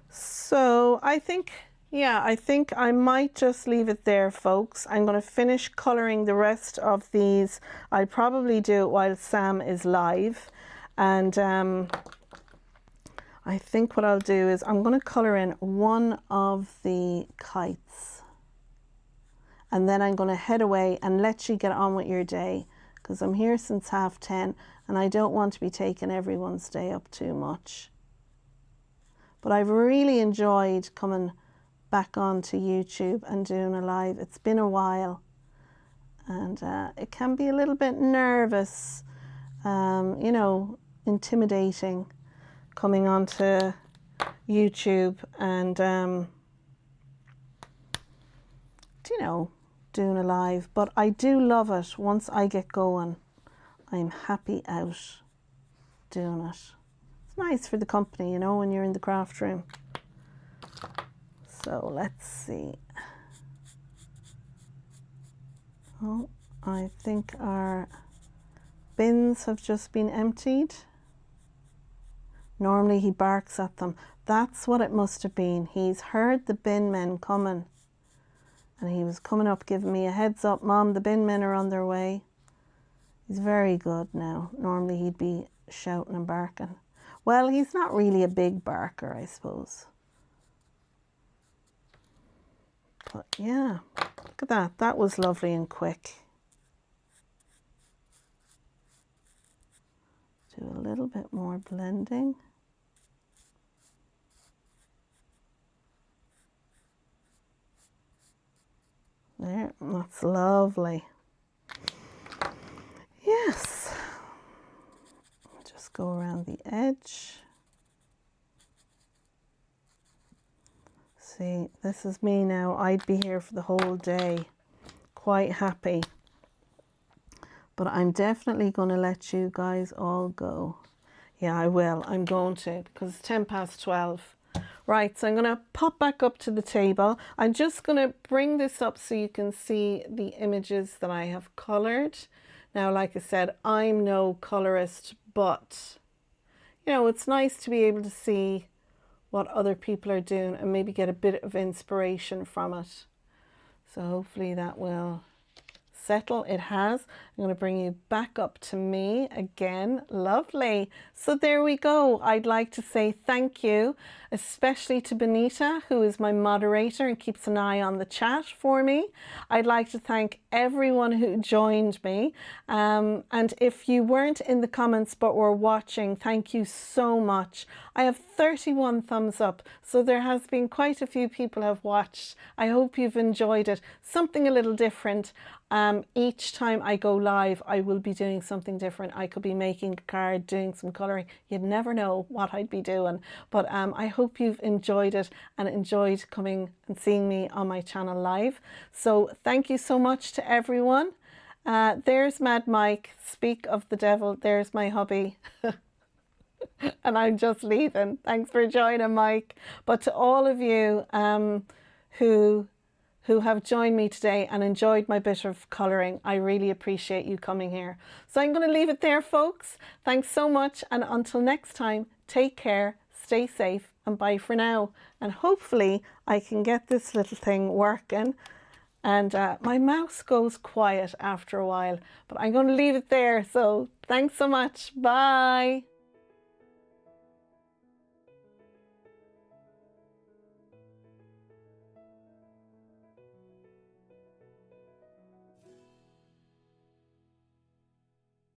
So I think I might just leave it there, folks. I'm going to finish colouring the rest of these. I'll probably do it while Sam is live. And I think what I'll do is I'm going to colour in one of the kites. And then I'm going to head away and let you get on with your day, because I'm here since 10:30 and I don't want to be taking everyone's day up too much. But I've really enjoyed coming back onto YouTube and doing a live. It's been a while, and it can be a little bit nervous, you know, intimidating coming onto YouTube and, you know, doing a live. But I do love it. Once I get going, I'm happy out doing it. It's nice for the company, you know, when you're in the craft room. So let's see. Oh, I think our bins have just been emptied. Normally he barks at them. That's what it must have been. He's heard the bin men coming. And he was coming up giving me a heads up, Mom, the bin men are on their way. He's very good now. Normally he'd be shouting and barking. Well, he's not really a big barker, I suppose. But yeah, look at that. That was lovely and quick. Do a little bit more blending. There, that's lovely. Yes. Just go around the edge. See, this is me now. I'd be here for the whole day. Quite happy. But I'm definitely going to let you guys all go. Yeah, I will. I'm going to, because it's 10 past 12. Right, so I'm going to pop back up to the table. I'm just going to bring this up so you can see the images that I have coloured. Now, like I said, I'm no colourist, but, you know, it's nice to be able to see what other people are doing and maybe get a bit of inspiration from it. So hopefully that will settle. It has. I'm going to bring you back up to me again. Lovely. So there we go. I'd like to say thank you, especially to Benita, who is my moderator and keeps an eye on the chat for me. I'd like to thank everyone who joined me. And if you weren't in the comments but were watching, thank you so much. I have 31 thumbs up, so there has been quite a few people have watched. I hope you've enjoyed it. Something a little different. Each time I go live, I will be doing something different. I could be making a card, doing some colouring. You'd never know what I'd be doing. But I hope you've enjoyed it and enjoyed coming and seeing me on my channel live. So thank you so much to everyone. There's Mad Mike. Speak of the devil. There's my hubby. And I'm just leaving. Thanks for joining, Mike. But to all of you who have joined me today and enjoyed my bit of colouring, I really appreciate you coming here. So I'm going to leave it there, folks. Thanks so much. And until next time, take care, stay safe, and bye for now. And hopefully I can get this little thing working. And my mouse goes quiet after a while, but I'm going to leave it there. So thanks so much. Bye.